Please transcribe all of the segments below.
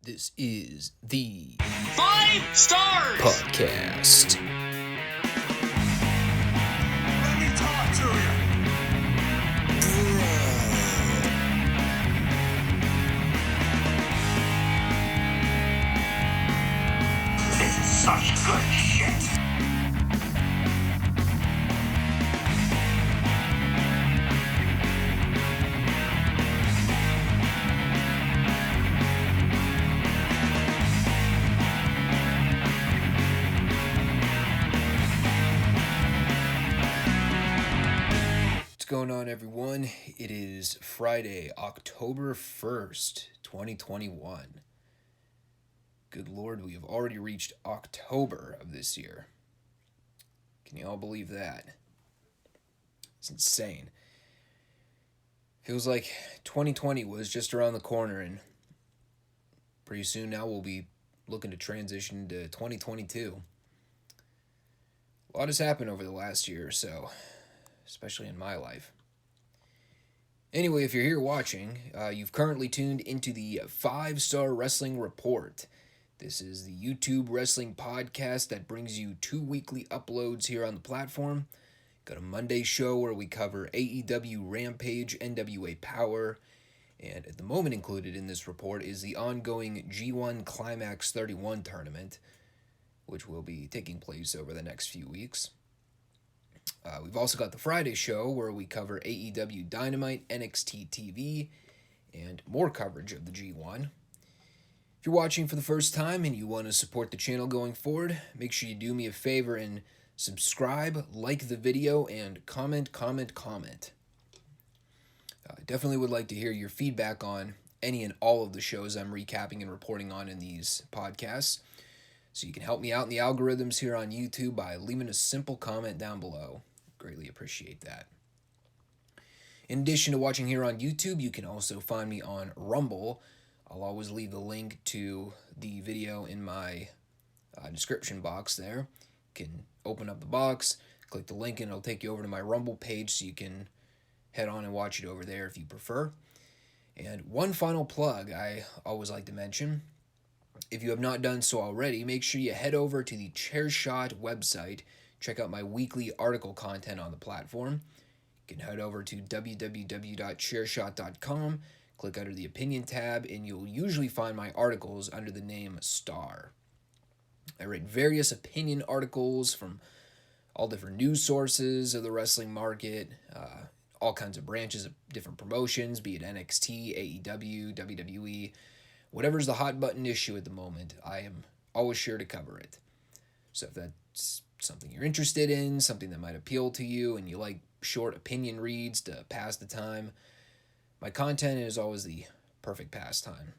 This is the Five Stars Podcast. Let me talk to you. This is such good shit. What's going on, everyone? It is Friday, October 1st, 2021. Good Lord, we have already reached October of this year. Can you all believe that? It's insane. Feels like 2020 was just around the corner, and pretty soon now we'll be looking to transition to 2022. A lot has happened over the last year or so, especially in my life. Anyway, if you're here watching, you've currently tuned into the Five Starr Wrestling Report. This is the YouTube wrestling podcast that brings you 2 weekly uploads here on the platform. Got a Monday show where we cover AEW Rampage, NWA Power, and at the moment included in this report is the ongoing G1 Climax 31 tournament, which will be taking place over the next few weeks. We've also got the Friday show where we cover AEW Dynamite, NXT TV, and more coverage of the G1. If you're watching for the first time and you want to support the channel going forward, make sure you do me a favor and subscribe, like the video, and comment. I definitely would like to hear your feedback on any and all of the shows I'm recapping and reporting on in these podcasts. So you can help me out in the algorithms here on YouTube by leaving a simple comment down below. Greatly appreciate that. In addition to watching here on YouTube, you can also find me on Rumble. I'll always leave the link to the video in my description box there. You can open up the box, click the link, and it'll take you over to my Rumble page so you can head on and watch it over there if you prefer. And one final plug I always like to mention. If you have not done so already, make sure you head over to the Chairshot website. Check out my weekly article content on the platform. You can head over to www.chairshot.com, click under the opinion tab, and you'll usually find my articles under the name Star. I write various opinion articles from all different news sources of the wrestling market, all kinds of branches of different promotions, be it NXT, AEW, WWE, whatever's the hot button issue at the moment, I am always sure to cover it. So if that's something you're interested in, something that might appeal to you, and you like short opinion reads to pass the time, my content is always the perfect pastime.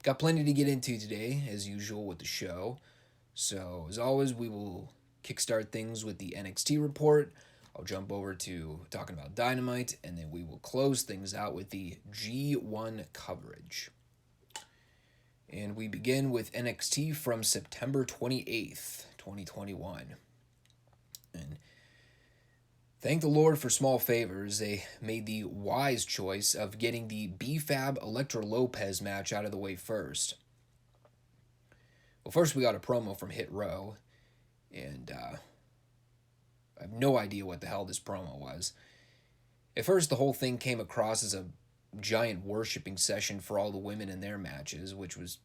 Got plenty to get into today, as usual with the show. So as always, we will kickstart things with the NXT report. I'll jump over to talking about Dynamite, and then we will close things out with the G1 coverage. And we begin with NXT from September 28th, 2021. And thank the Lord for small favors. They made the wise choice of getting the B-Fab Elektra Lopez match out of the way first. Well, first we got a promo from Hit Row, and I have no idea what the hell this promo was. At first, the whole thing came across as a giant worshipping session for all the women in their matches, which was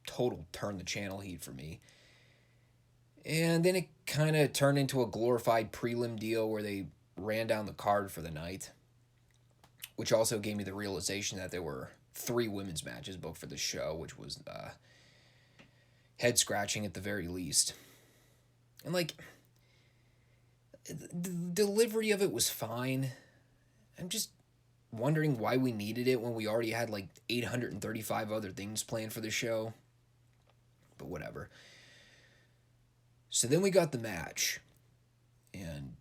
total turn the channel heat for me. And then it kind of turned into a glorified prelim deal where they ran down the card for the night, which also gave me the realization that there were 3 women's matches booked for the show, which was head-scratching at the very least. And, like, the delivery of it was fine. I'm just wondering why we needed it when we already had like 835 other things planned for the show. But whatever. So then we got the match. And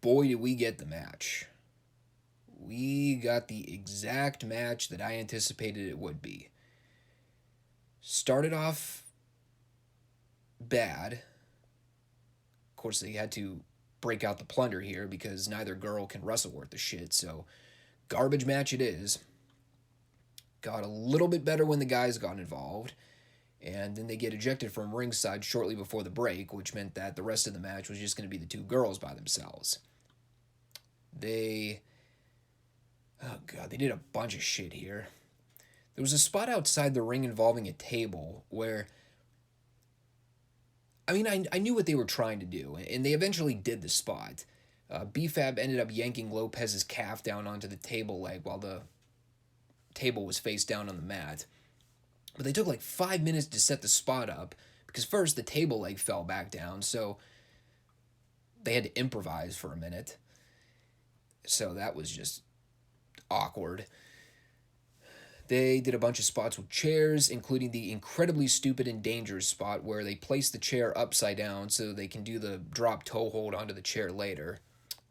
boy, did we get the match. We got the exact match that I anticipated it would be. Started off bad. Of course, they had to break out the plunder here because neither girl can wrestle worth the shit, so garbage match it is. got a little bit better when the guys got involved, and then they get ejected from ringside shortly before the break, which meant that the rest of the match was just going to be the two girls by themselves. They did a bunch of shit here. There was a spot outside the ring involving a table where, I knew what they were trying to do, and they eventually did the spot. BFAB ended up yanking Lopez's calf down onto the table leg while the table was face down on the mat. But they took like 5 minutes to set the spot up, because first the table leg fell back down, so they had to improvise for a minute. So that was just awkward. They did a bunch of spots with chairs, including the incredibly stupid and dangerous spot where they place the chair upside down so they can do the drop toe hold onto the chair later.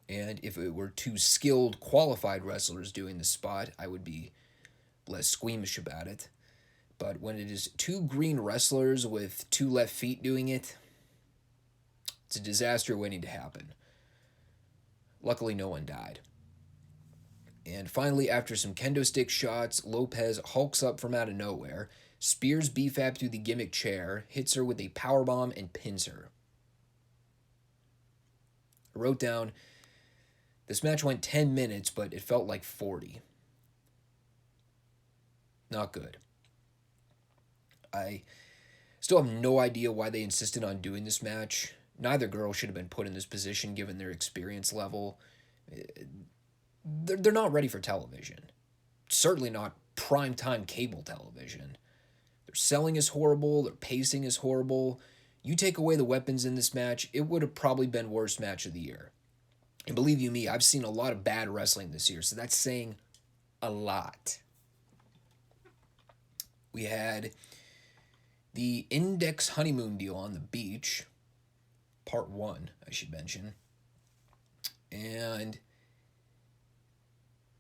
And if it were two skilled, qualified wrestlers doing the spot, I would be less squeamish about it. But when it is two green wrestlers with two left feet doing it, it's a disaster waiting to happen. Luckily, no one died. And finally, after some kendo stick shots, Lopez hulks up from out of nowhere, spears BFAB through the gimmick chair, hits her with a powerbomb, and pins her. I wrote down, this match went 10 minutes, but it felt like 40. Not good. I still have no idea why they insisted on doing this match. Neither girl should have been put in this position given their experience level. They're not ready for television. Certainly not primetime cable television. Their selling is horrible. Their pacing is horrible. You take away the weapons in this match, it would have probably been worst match of the year. And believe you me, I've seen a lot of bad wrestling this year, so that's saying a lot. We had the Index honeymoon deal on the beach. Part 1, I should mention. And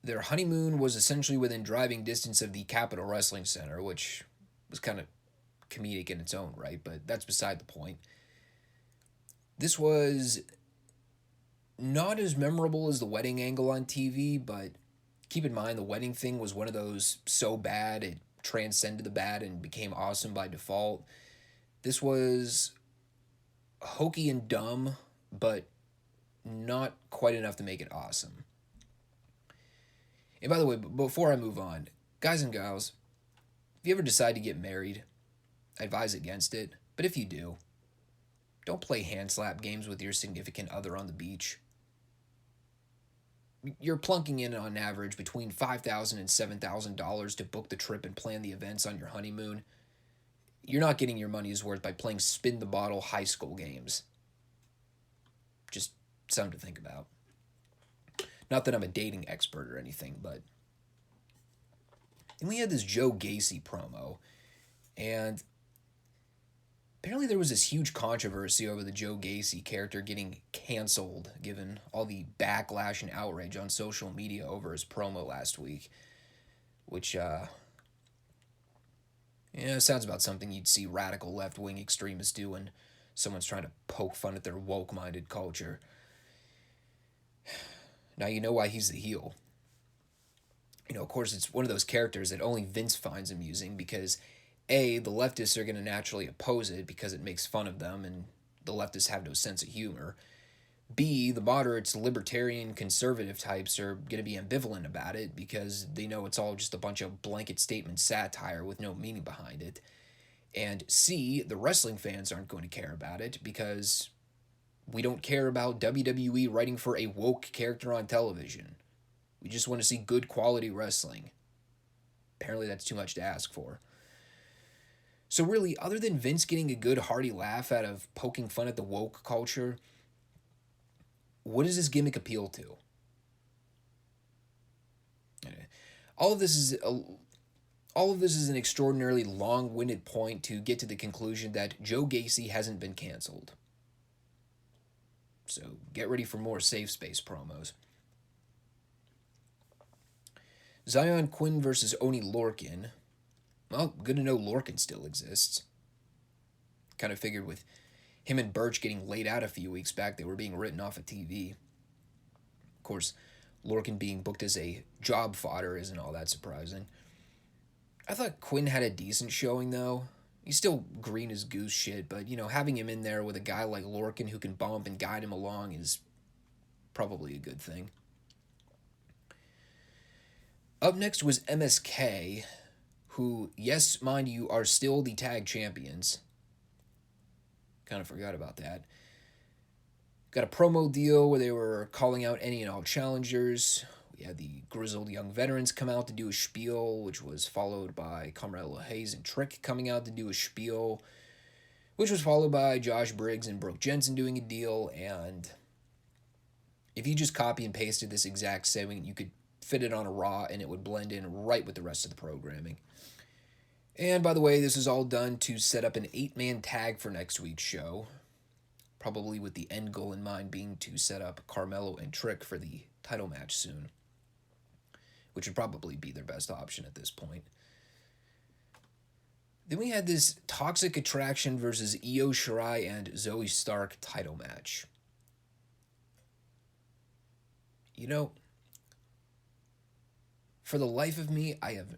their honeymoon was essentially within driving distance of the Capitol Wrestling Center, which was kind of comedic in its own right, but that's beside the point. This was not as memorable as the wedding angle on TV, but keep in mind the wedding thing was one of those so bad it transcended the bad and became awesome by default. This was hokey and dumb, but not quite enough to make it awesome. And by the way, before I move on, guys and gals, if you ever decide to get married, I advise against it. But if you do, don't play hand slap games with your significant other on the beach. You're plunking in on average between $5,000 and $7,000 to book the trip and plan the events on your honeymoon. You're not getting your money's worth by playing spin the bottle high school games. Just something to think about. Not that I'm a dating expert or anything, but... And we had this Joe Gacy promo, and apparently there was this huge controversy over the Joe Gacy character getting canceled, given all the backlash and outrage on social media over his promo last week, which, sounds about something you'd see radical left-wing extremists do when someone's trying to poke fun at their woke-minded culture. Now you know why he's the heel. Of course, it's one of those characters that only Vince finds amusing because, A, the leftists are going to naturally oppose it because it makes fun of them and the leftists have no sense of humor. B, the moderates, libertarian, conservative types are going to be ambivalent about it because they know it's all just a bunch of blanket statement satire with no meaning behind it. And C, the wrestling fans aren't going to care about it because we don't care about WWE writing for a woke character on television. We just want to see good quality wrestling. Apparently that's too much to ask for. So really, other than Vince getting a good hearty laugh out of poking fun at the woke culture, what does this gimmick appeal to? All of this is an extraordinarily long-winded point to get to the conclusion that Joe Gacy hasn't been canceled. So get ready for more safe space promos. Zion Quinn versus Oni Lorkin. Well, good to know Lorkin still exists. Kind of figured with him and Birch getting laid out a few weeks back, they were being written off of TV. Of course, Lorkin being booked as a job fodder isn't all that surprising. I thought Quinn had a decent showing, though. He's still green as goose shit, but, having him in there with a guy like Lorkin who can bump and guide him along is probably a good thing. Up next was MSK, who, yes, mind you, are still the tag champions. Kind of forgot about that. Got a promo deal where they were calling out any and all challengers. We had the grizzled young veterans come out to do a spiel, which was followed by Carmelo Hayes and Trick coming out to do a spiel, which was followed by Josh Briggs and Brooke Jensen doing a deal. And if you just copy and pasted this exact segment, you could fit it on a Raw and it would blend in right with the rest of the programming. And by the way, this is all done to set up an 8-man tag for next week's show, probably with the end goal in mind being to set up Carmelo and Trick for the title match soon, which would probably be their best option at this point. Then we had this Toxic Attraction versus Io Shirai and Zoe Stark title match. For the life of me, I have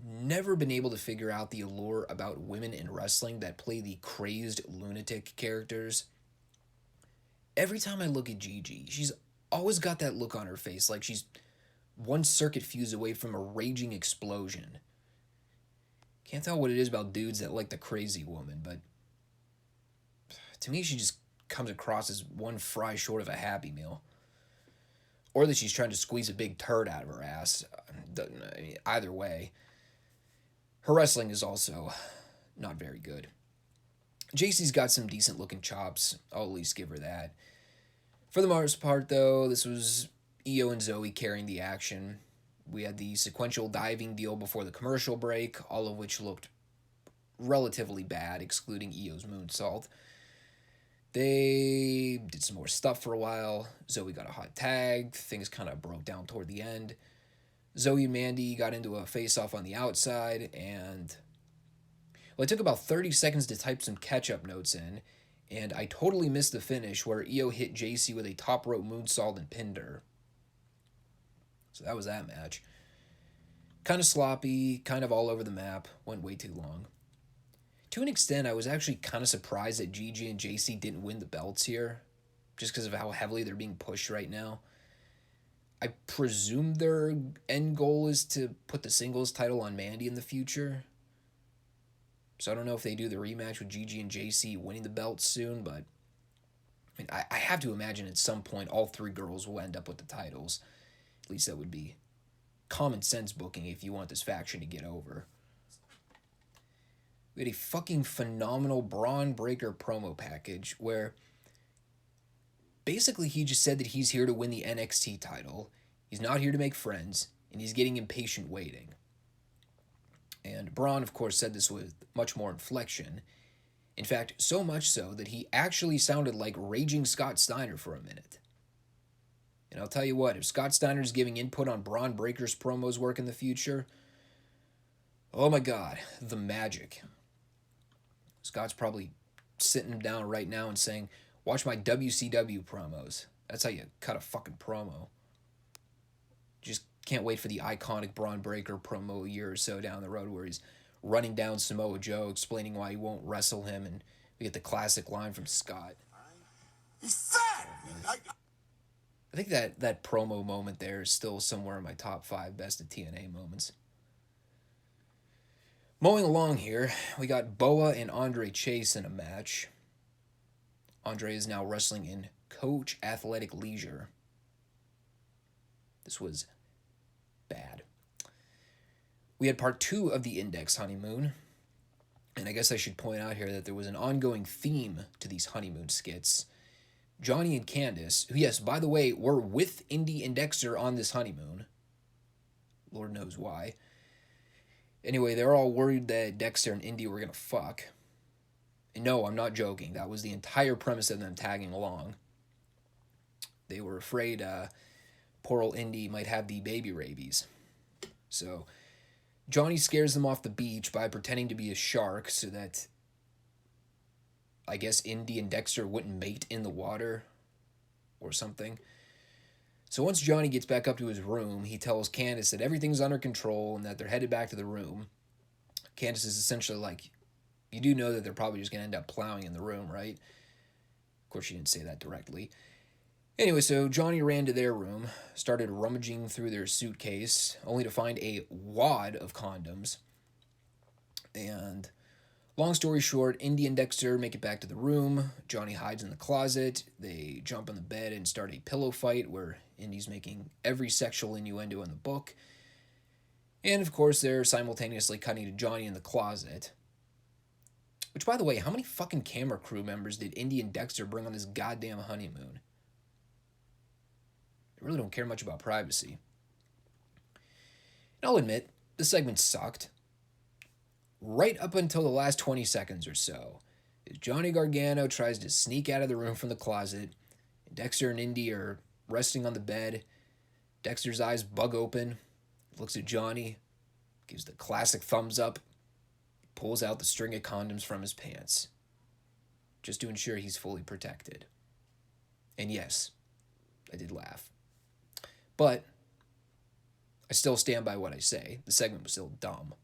never been able to figure out the allure about women in wrestling that play the crazed lunatic characters. Every time I look at Gigi, she's always got that look on her face like she's one circuit fuse away from a raging explosion. Can't tell what it is about dudes that like the crazy woman, but to me she just comes across as one fry short of a Happy Meal. Or that she's trying to squeeze a big turd out of her ass. Either way. Her wrestling is also not very good. JC's got some decent looking chops. I'll at least give her that. For the most part, though, this was Io and Zoe carrying the action. We had the sequential diving deal before the commercial break, all of which looked relatively bad, excluding Io's moonsault. They did some more stuff for a while. Zoe got a hot tag. Things kind of broke down toward the end. Zoe and Mandy got into a face-off on the outside, and it took about 30 seconds to type some catch-up notes in, and I totally missed the finish where Io hit JC with a top rope moonsault and pinned her. So that was that match. Kind of sloppy, kind of all over the map, went way too long. To an extent, I was actually kind of surprised that Gigi and JC didn't win the belts here, just because of how heavily they're being pushed right now. I presume their end goal is to put the singles title on Mandy in the future. So I don't know if they do the rematch with Gigi and JC winning the belts soon, but I have to imagine at some point all three girls will end up with the titles. At least that would be common sense booking if you want this faction to get over. We had a fucking phenomenal Braun Breaker promo package where basically he just said that he's here to win the NXT title, he's not here to make friends, and he's getting impatient waiting. And Braun, of course, said this with much more inflection. In fact, so much so that he actually sounded like raging Scott Steiner for a minute. And I'll tell you what, if Scott Steiner's giving input on Braun Breaker's promos work in the future, oh my god, the magic. Scott's probably sitting him down right now and saying, watch my WCW promos. That's how you cut a fucking promo. Just can't wait for the iconic Braun Breaker promo a year or so down the road where he's running down Samoa Joe, explaining why he won't wrestle him, and we get the classic line from Scott. He's fat! I think that promo moment there is still somewhere in my top 5 best of TNA moments. Mowing along here, we got Boa and Andre Chase in a match. Andre is now wrestling in Coach Athletic Leisure. This was bad. We had part 2 of the Index honeymoon. And I guess I should point out here that there was an ongoing theme to these honeymoon skits. Johnny and Candice, who, yes, by the way, were with Indy and Dexter on this honeymoon. Lord knows why. Anyway, they're all worried that Dexter and Indy were going to fuck. And no, I'm not joking. That was the entire premise of them tagging along. They were afraid poor old Indy might have the baby rabies. So Johnny scares them off the beach by pretending to be a shark so that I guess Indy and Dexter wouldn't mate in the water or something. So once Johnny gets back up to his room, he tells Candace that everything's under control and that they're headed back to the room. Candace is essentially like, you do know that they're probably just going to end up plowing in the room, right? Of course, she didn't say that directly. Anyway, so Johnny ran to their room, started rummaging through their suitcase, only to find a wad of condoms. And long story short, Indy and Dexter make it back to the room. Johnny hides in the closet. They jump on the bed and start a pillow fight where Indy's making every sexual innuendo in the book. And of course, they're simultaneously cutting to Johnny in the closet. Which, by the way, how many fucking camera crew members did Indy and Dexter bring on this goddamn honeymoon? They really don't care much about privacy. And I'll admit, the segment sucked. Right up until the last 20 seconds or so, as Johnny Gargano tries to sneak out of the room from the closet, and Dexter and Indy are resting on the bed. Dexter's eyes bug open, looks at Johnny, gives the classic thumbs up, pulls out the string of condoms from his pants, just to ensure he's fully protected. And yes, I did laugh. But I still stand by what I say. The segment was still dumb.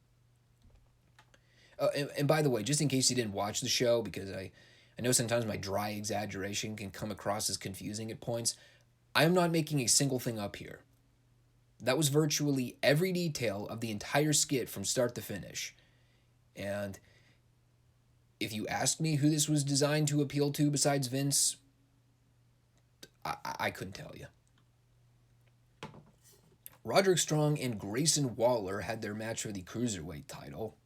And by the way, just in case you didn't watch the show, because I know sometimes my dry exaggeration can come across as confusing at points, I am not making a single thing up here. That was virtually every detail of the entire skit from start to finish. And if you asked me who this was designed to appeal to besides Vince, I couldn't tell you. Roderick Strong and Grayson Waller had their match for the Cruiserweight title.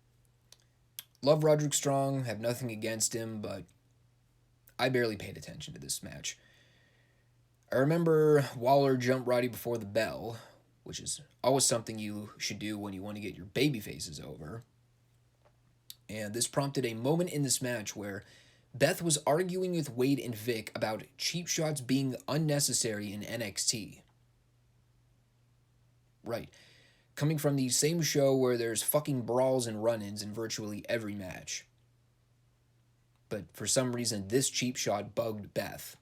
Love Roderick Strong, have nothing against him, but I barely paid attention to this match. I remember Waller jumped Roddy before the bell, which is always something you should do when you want to get your baby faces over. And this prompted a moment in this match where Beth was arguing with Wade and Vic about cheap shots being unnecessary in NXT. Right. Coming from the same show where there's fucking brawls and run-ins in virtually every match. But for some reason, this cheap shot bugged Beth.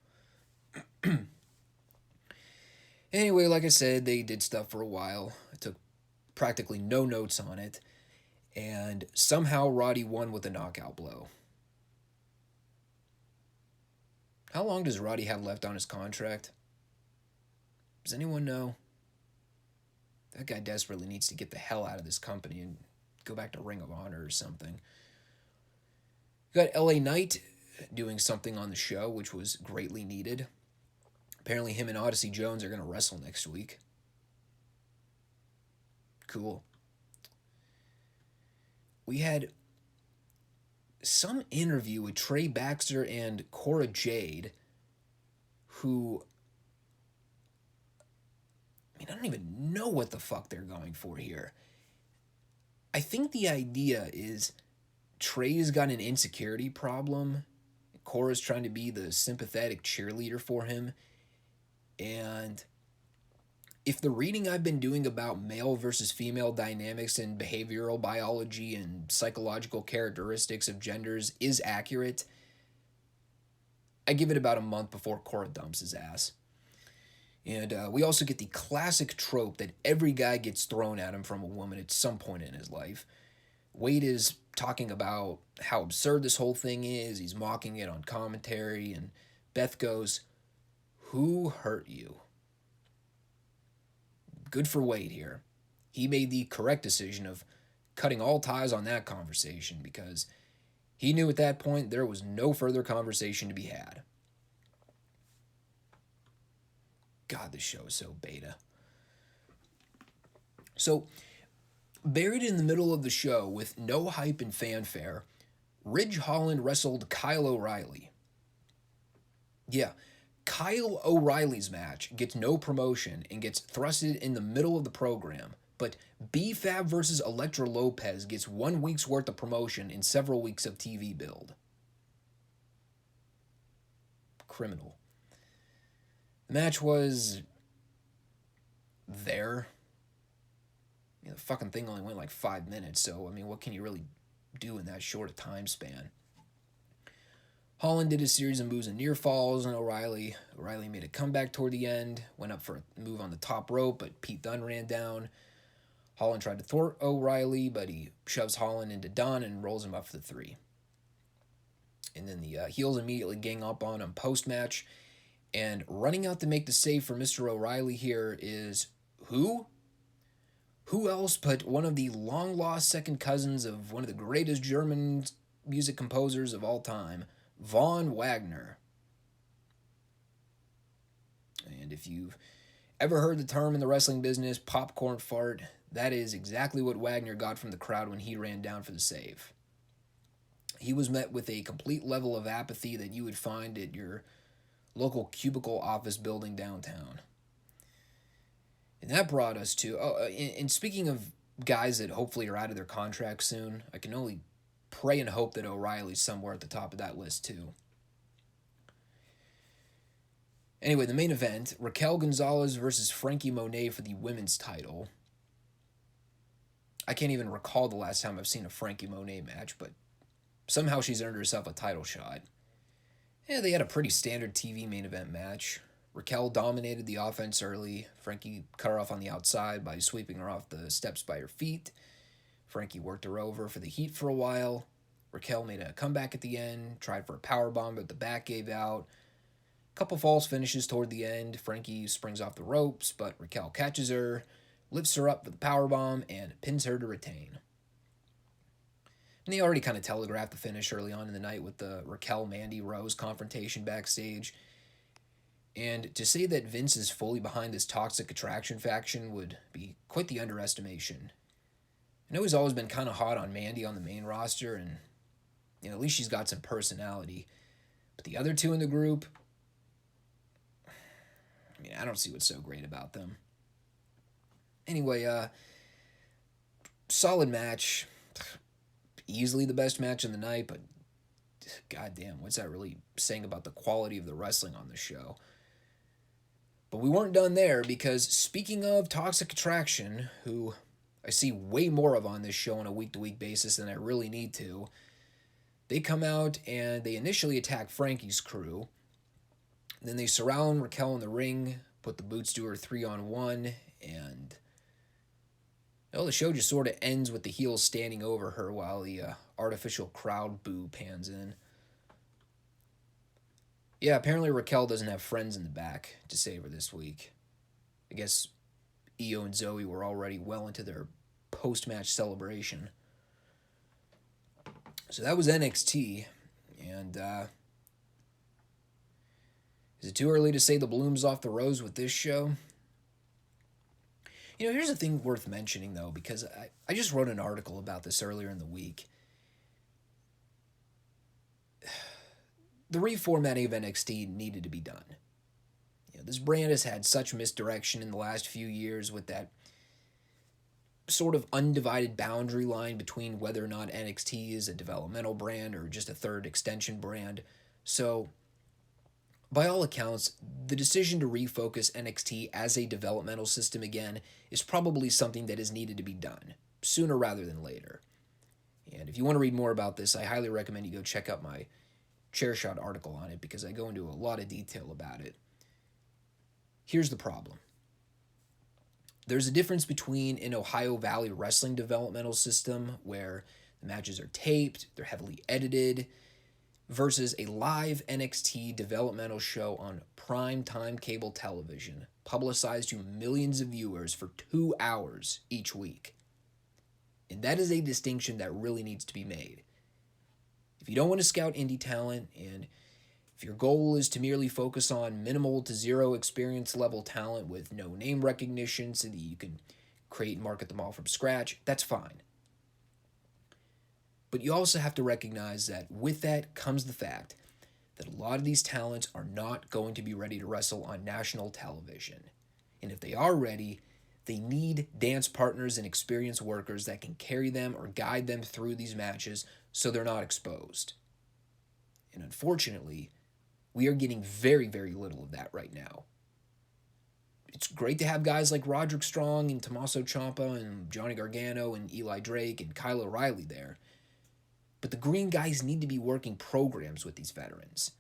Anyway, like I said, they did stuff for a while. I took practically no notes on it. And somehow Roddy won with a knockout blow. How long does Roddy have left on his contract? Does anyone know? That guy desperately needs to get the hell out of this company and go back to Ring of Honor or something. We got LA Knight doing something on the show, which was greatly needed. Apparently him and Odyssey Jones are going to wrestle next week. Cool. We had some interview with Trey Baxter and Cora Jade, who, I don't even know what the fuck they're going for here. I think the idea is Trey's got an insecurity problem. Cora's trying to be the sympathetic cheerleader for him. And if the reading I've been doing about male versus female dynamics and behavioral biology and psychological characteristics of genders is accurate, I give it about a month before Cora dumps his ass. And we also get the classic trope that every guy gets thrown at him from a woman at some point in his life. Wade is talking about how absurd this whole thing is. He's mocking it on commentary. And Beth goes, "Who hurt you?" Good for Wade here. He made the correct decision of cutting all ties on that conversation because he knew at that point there was no further conversation to be had. God, this show is so beta. So, buried in the middle of the show with no hype and fanfare, Ridge Holland wrestled Kyle O'Reilly. Yeah, Kyle O'Reilly's match gets no promotion and gets thrusted in the middle of the program, but B-Fab versus Elektra Lopez gets 1 week's worth of promotion and several weeks of TV build. Criminal. The match was there. The fucking thing only went like 5 minutes, so, what can you really do in that short a time span? Holland did a series of moves and near falls on O'Reilly. O'Reilly made a comeback toward the end, went up for a move on the top rope, but Pete Dunne ran down. Holland tried to thwart O'Reilly, but he shoves Holland into Dunne and rolls him up for the 3. And then the heels immediately gang up on him post-match. And running out to make the save for Mr. O'Reilly here is who? Who else but one of the long-lost second cousins of one of the greatest German music composers of all time, Von Wagner. And if you've ever heard the term in the wrestling business, popcorn fart, that is exactly what Wagner got from the crowd when he ran down for the save. He was met with a complete level of apathy that you would find at your local cubicle office building downtown. And that brought us to, and speaking of guys that hopefully are out of their contract soon, I can only pray and hope that O'Reilly's somewhere at the top of that list too. Anyway, the main event, Raquel Gonzalez versus Frankie Monet for the women's title. I can't even recall the last time I've seen a Frankie Monet match, but somehow she's earned herself a title shot. Yeah, they had a pretty standard TV main event match. Raquel dominated the offense early. Frankie cut her off on the outside by sweeping her off the steps by her feet. Frankie worked her over for the heat for a while. Raquel made a comeback at the end, tried for a powerbomb, but the back gave out. A couple false finishes toward the end. Frankie springs off the ropes, but Raquel catches her, lifts her up for the powerbomb, and pins her to retain. And they already kind of telegraphed the finish early on in the night with the Raquel-Mandy Rose confrontation backstage. And to say that Vince is fully behind this Toxic Attraction faction would be quite the underestimation. I know he's always been kind of hot on Mandy on the main roster, and at least she's got some personality. But the other two in the group, I don't see what's so great about them. Anyway, solid match. Easily the best match of the night, but goddamn, what's that really saying about the quality of the wrestling on the show? But we weren't done there, because speaking of Toxic Attraction, who I see way more of on this show on a week-to-week basis than I really need to, they come out and they initially attack Frankie's crew. Then they surround Raquel in the ring, put the boots to her 3-on-1, and the show just sort of ends with the heels standing over her while the artificial crowd boo pans in. Yeah, apparently Raquel doesn't have friends in the back to save her this week. I guess Io and Zoe were already well into their post-match celebration. So that was NXT, and is it too early to say the bloom's off the rose with this show? Here's a thing worth mentioning, though, because I just wrote an article about this earlier in the week. The reformatting of NXT needed to be done. This brand has had such misdirection in the last few years with that sort of undivided boundary line between whether or not NXT is a developmental brand or just a third extension brand. So, by all accounts, the decision to refocus NXT as a developmental system again is probably something that is needed to be done, sooner rather than later. And if you want to read more about this, I highly recommend you go check out my Chairshot article on it, because I go into a lot of detail about it. Here's the problem. There's a difference between an Ohio Valley wrestling developmental system, where the matches are taped, they're heavily edited, versus a live NXT developmental show on prime-time cable television, publicized to millions of viewers for 2 hours each week. And that is a distinction that really needs to be made. If you don't want to scout indie talent, and if your goal is to merely focus on minimal to zero experience level talent with no name recognition so that you can create and market them all from scratch, that's fine. But you also have to recognize that with that comes the fact that a lot of these talents are not going to be ready to wrestle on national television. And if they are ready, they need dance partners and experienced workers that can carry them or guide them through these matches so they're not exposed. And unfortunately, we are getting very, very little of that right now. It's great to have guys like Roderick Strong and Tommaso Ciampa and Johnny Gargano and Eli Drake and Kyle O'Reilly there. But the green guys need to be working programs with these veterans,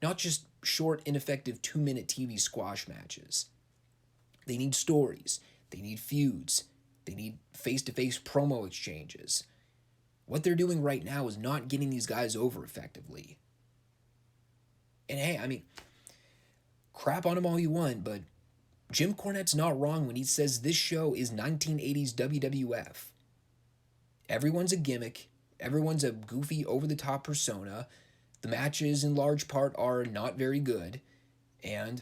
not just short, ineffective 2-minute TV squash matches. They need stories. They need feuds. They need face-to-face promo exchanges. What they're doing right now is not getting these guys over effectively. And hey, I mean, crap on them all you want, but Jim Cornette's not wrong when he says this show is 1980s WWF. Everyone's a gimmick. Everyone's a goofy, over-the-top persona. The matches, in large part, are not very good. And,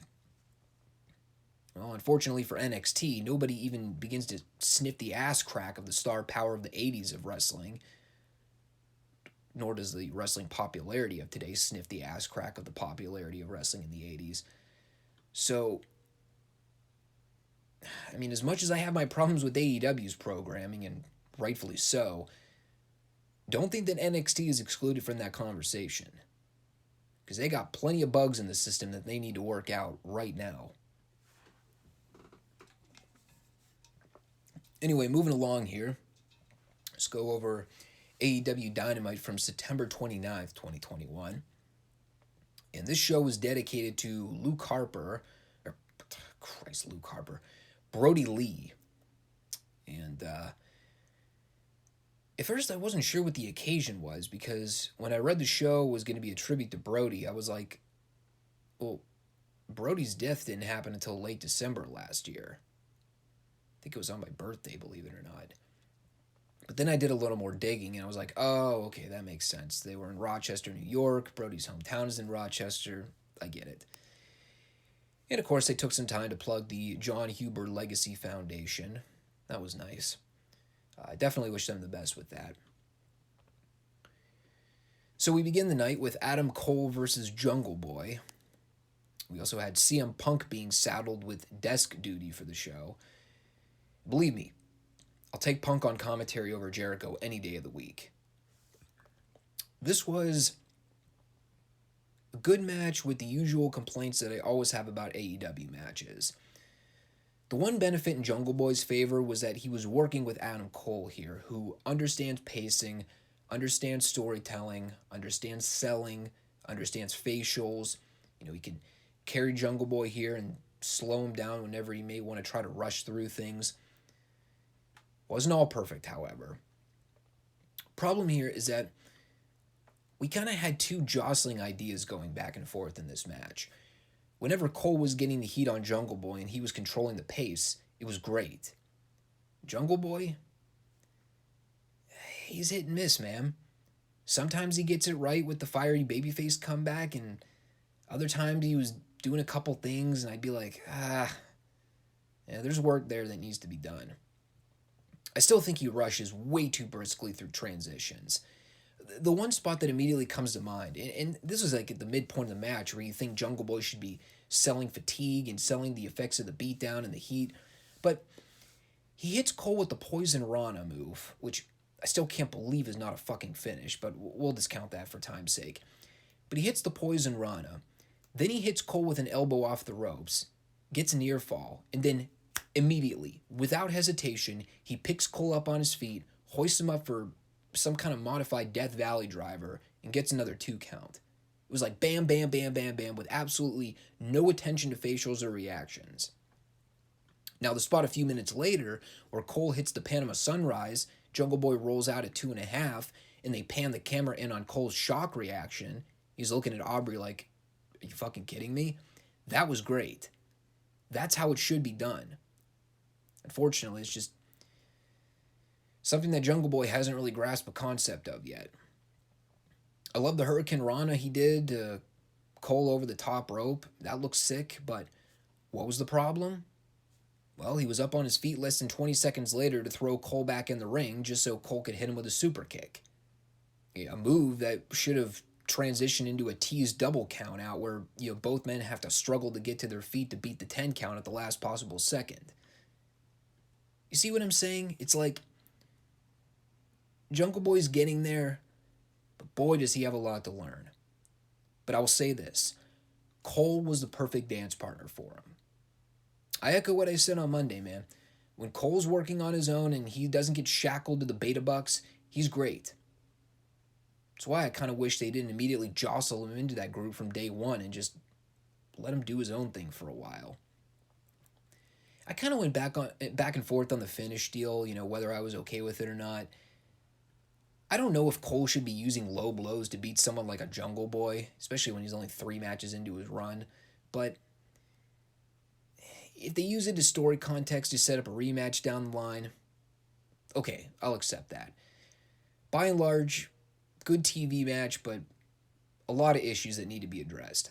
well, unfortunately for NXT, nobody even begins to sniff the ass crack of the star power of the 80s of wrestling. Nor does the wrestling popularity of today sniff the ass crack of the popularity of wrestling in the 80s. So, I mean, as much as I have my problems with AEW's programming, and rightfully so, don't think that NXT is excluded from that conversation. Because they got plenty of bugs in the system that they need to work out right now. Anyway, moving along here. Let's go over AEW Dynamite from September 29th, 2021. And this show was dedicated to Luke Harper. Brody Lee. And, at first, I wasn't sure what the occasion was, because when I read the show was going to be a tribute to Brody, I was like, well, Brody's death didn't happen until late December last year. I think it was on my birthday, believe it or not. But then I did a little more digging, and I was like, oh, okay, that makes sense. They were in Rochester, New York. Brody's hometown is in Rochester. I get it. And, of course, they took some time to plug the John Huber Legacy Foundation. That was nice. I definitely wish them the best with that. So we begin the night with Adam Cole versus Jungle Boy. We also had CM Punk being saddled with desk duty for the show. Believe me, I'll take Punk on commentary over Jericho any day of the week. This was a good match with the usual complaints that I always have about AEW matches. The one benefit in Jungle Boy's favor was that he was working with Adam Cole here, who understands pacing, understands storytelling, understands selling, understands facials. You know, he can carry Jungle Boy here and slow him down whenever he may want to try to rush through things. Wasn't all perfect, however. Problem here is that we kind of had two jostling ideas going back and forth in this match. Whenever Cole was getting the heat on Jungle Boy and he was controlling the pace, it was great. Jungle Boy, he's hit and miss, man. Sometimes he gets it right with the fiery babyface comeback, and other times he was doing a couple things, and I'd be like, yeah, there's work there that needs to be done. I still think he rushes way too briskly through transitions. The one spot that immediately comes to mind, and this was like at the midpoint of the match where you think Jungle Boy should be selling fatigue and selling the effects of the beatdown and the heat, but he hits Cole with the Poison Rana move, which I still can't believe is not a fucking finish, but we'll discount that for time's sake. But he hits the Poison Rana, then he hits Cole with an elbow off the ropes, gets an ear fall, and then immediately, without hesitation, he picks Cole up on his feet, hoists him up for some kind of modified Death Valley driver, and gets another 2 count. It was like bam, bam, bam, bam, bam, with absolutely no attention to facials or reactions. Now, the spot a few minutes later, where Cole hits the Panama Sunrise, Jungle Boy rolls out at 2.5, and they pan the camera in on Cole's shock reaction. He's looking at Aubrey like, are you fucking kidding me? That was great. That's how it should be done. Unfortunately, it's just something that Jungle Boy hasn't really grasped the concept of yet. I love the Hurricane Rana he did to Cole over the top rope. That looks sick, but what was the problem? Well, he was up on his feet less than 20 seconds later to throw Cole back in the ring just so Cole could hit him with a super kick. A move that should have transitioned into a teased double count out where both men have to struggle to get to their feet to beat the 10 count at the last possible second. You see what I'm saying? It's like Jungle Boy's getting there, but boy, does he have a lot to learn. But I will say this. Cole was the perfect dance partner for him. I echo what I said on Monday, man. When Cole's working on his own and he doesn't get shackled to the beta bucks, he's great. That's why I kind of wish they didn't immediately jostle him into that group from day one and just let him do his own thing for a while. I kind of went back and forth on the finish deal, whether I was okay with it or not. I don't know if Cole should be using low blows to beat someone like a Jungle Boy, especially when he's only 3 matches into his run. But if they use it as story context to set up a rematch down the line, okay, I'll accept that. By and large, good TV match, but a lot of issues that need to be addressed.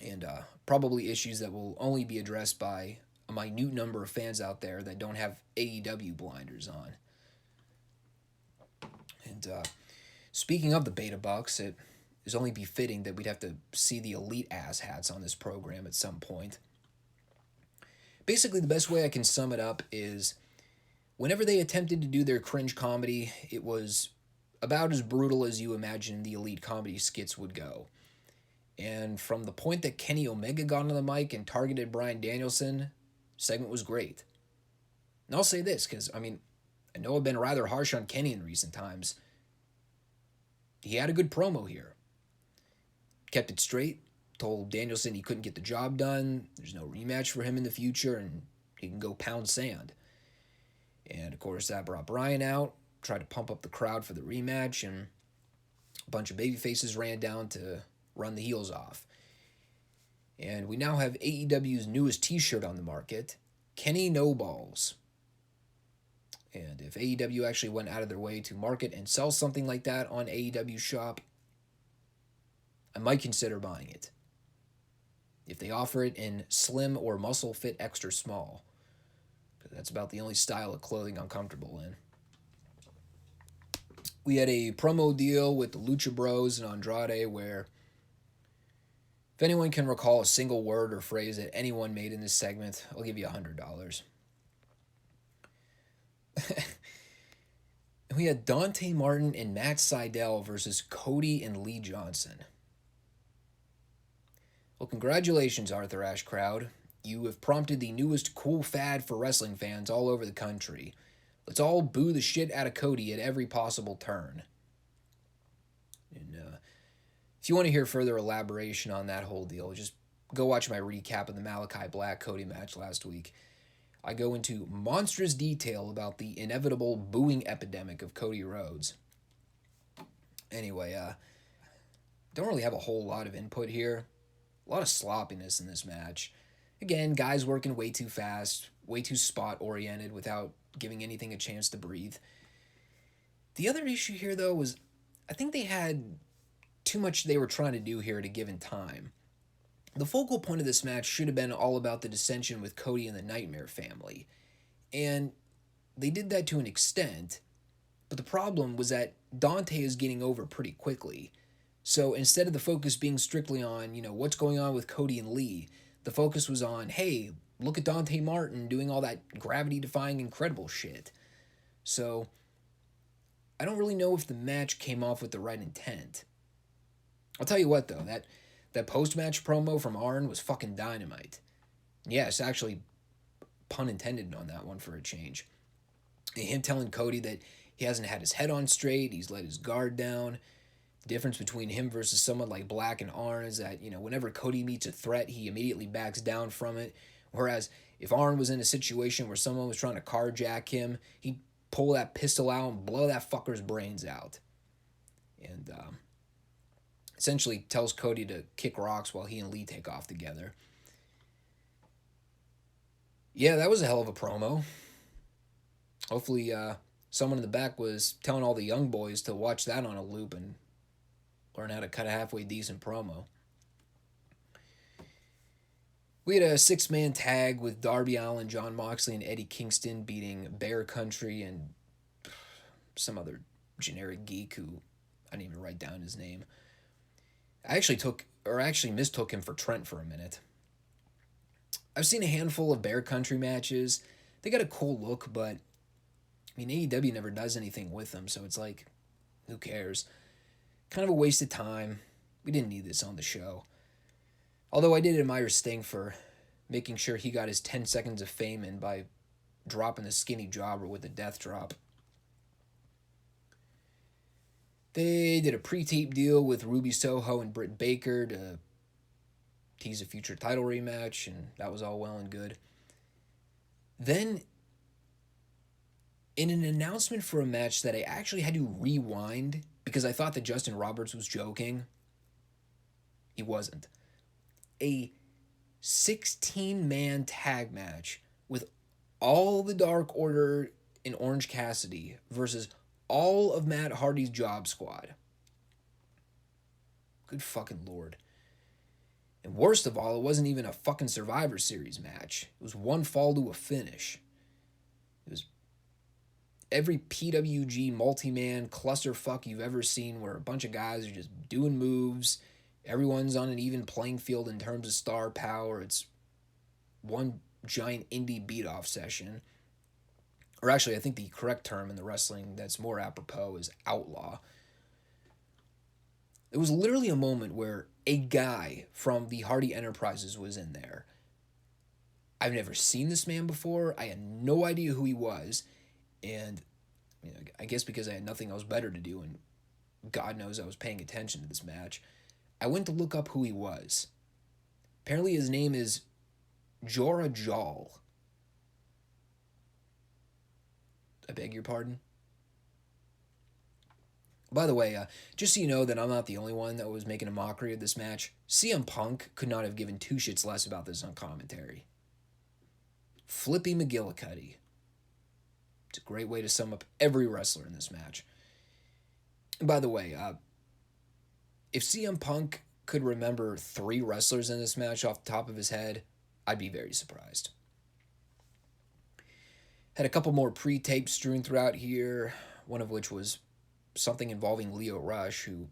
And probably issues that will only be addressed by a minute number of fans out there that don't have AEW blinders on. And speaking of the Beta Bucks, it is only befitting that we'd have to see the elite ass hats on this program at some point. Basically, the best way I can sum it up is whenever they attempted to do their cringe comedy, it was about as brutal as you imagine the elite comedy skits would go. And from the point that Kenny Omega got on the mic and targeted Bryan Danielson, segment was great. And I'll say this, because, I know I've been rather harsh on Kenny in recent times. He had a good promo here. Kept it straight, told Danielson he couldn't get the job done, there's no rematch for him in the future, and he can go pound sand. And, of course, that brought Bryan out, tried to pump up the crowd for the rematch, and a bunch of babyfaces ran down to run the heels off. And we now have AEW's newest t-shirt on the market, Kenny No Balls. And if AEW actually went out of their way to market and sell something like that on AEW shop, I might consider buying it. If they offer it in slim or muscle fit extra small. Because that's about the only style of clothing I'm comfortable in. We had a promo deal with the Lucha Bros and Andrade where if anyone can recall a single word or phrase that anyone made in this segment, I'll give you $100. We had Dante Martin and Matt Sydal versus Cody and Lee Johnson. Well, congratulations, Arthur Ashe crowd. You have prompted the newest cool fad for wrestling fans all over the country. Let's all boo the shit out of Cody at every possible turn. And if you want to hear further elaboration on that whole deal, just go watch my recap of the Malachi Black Cody match last week. I go into monstrous detail about the inevitable booing epidemic of Cody Rhodes. Anyway, don't really have a whole lot of input here. A lot of sloppiness in this match. Again, guys working way too fast, way too spot-oriented without giving anything a chance to breathe. The other issue here, though, was I think they had too much they were trying to do here at a given time. The focal point of this match should have been all about the dissension with Cody and the Nightmare family. And they did that to an extent, but the problem was that Dante is getting over pretty quickly. So instead of the focus being strictly on, what's going on with Cody and Lee, the focus was on, hey, look at Dante Martin doing all that gravity-defying incredible shit. So I don't really know if the match came off with the right intent. I'll tell you what, though, that post-match promo from Arn was fucking dynamite. Yes, actually, pun intended on that one for a change. And him telling Cody that he hasn't had his head on straight, he's let his guard down. The difference between him versus someone like Black and Arn is that, whenever Cody meets a threat, he immediately backs down from it. Whereas if Arn was in a situation where someone was trying to carjack him, he'd pull that pistol out and blow that fucker's brains out. And essentially tells Cody to kick rocks while he and Lee take off together. Yeah, that was a hell of a promo. Hopefully someone in the back was telling all the young boys to watch that on a loop and learn how to cut a halfway decent promo. We had a 6-man tag with Darby Allin, Jon Moxley, and Eddie Kingston beating Bear Country and some other generic geek who I didn't even write down his name. I actually mistook him for Trent for a minute. I've seen a handful of Bear Country matches. They got a cool look, but AEW never does anything with them, so it's like, who cares? Kind of a waste of time. We didn't need this on the show. Although I did admire Sting for making sure he got his 10 seconds of fame in by dropping the skinny jobber with the death drop. They did a pre-tape deal with Ruby Soho and Britt Baker to tease a future title rematch, and that was all well and good. Then, in an announcement for a match that I actually had to rewind because I thought that Justin Roberts was joking, he wasn't. A 16-man tag match with all the Dark Order and Orange Cassidy versus all of Matt Hardy's Job Squad. Good fucking lord. And worst of all, it wasn't even a fucking Survivor Series match. It was one fall to a finish. It was every PWG multi-man clusterfuck you've ever seen where a bunch of guys are just doing moves. Everyone's on an even playing field in terms of star power. It's one giant indie beat-off session. Or actually, I think the correct term in the wrestling that's more apropos is outlaw. It was literally a moment where a guy from the Hardy Enterprises was in there. I've never seen this man before. I had no idea who he was. And I guess because I had nothing else better to do, and God knows I was paying attention to this match, I went to look up who he was. Apparently his name is Jorah Jal. I beg your pardon? By the way, just so you know that I'm not the only one that was making a mockery of this match, CM Punk could not have given two shits less about this on commentary. Flippy McGillicuddy. It's a great way to sum up every wrestler in this match. And by the way, if CM Punk could remember 3 wrestlers in this match off the top of his head, I'd be very surprised. Had a couple more pre-tapes strewn throughout here, one of which was something involving Leo Rush, who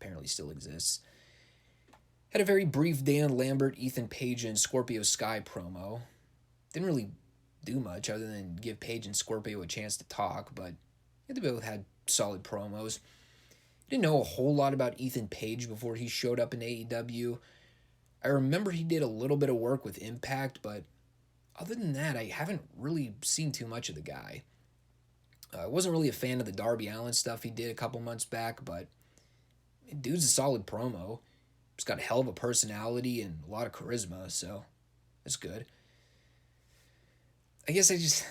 apparently still exists. Had a very brief Dan Lambert, Ethan Page, and Scorpio Sky promo. Didn't really do much other than give Page and Scorpio a chance to talk, but they both had solid promos. Didn't know a whole lot about Ethan Page before he showed up in AEW. I remember he did a little bit of work with Impact, but other than that, I haven't really seen too much of the guy. I wasn't really a fan of the Darby Allin stuff he did a couple months back, but dude's a solid promo. He's got a hell of a personality and a lot of charisma, so that's good. I guess I just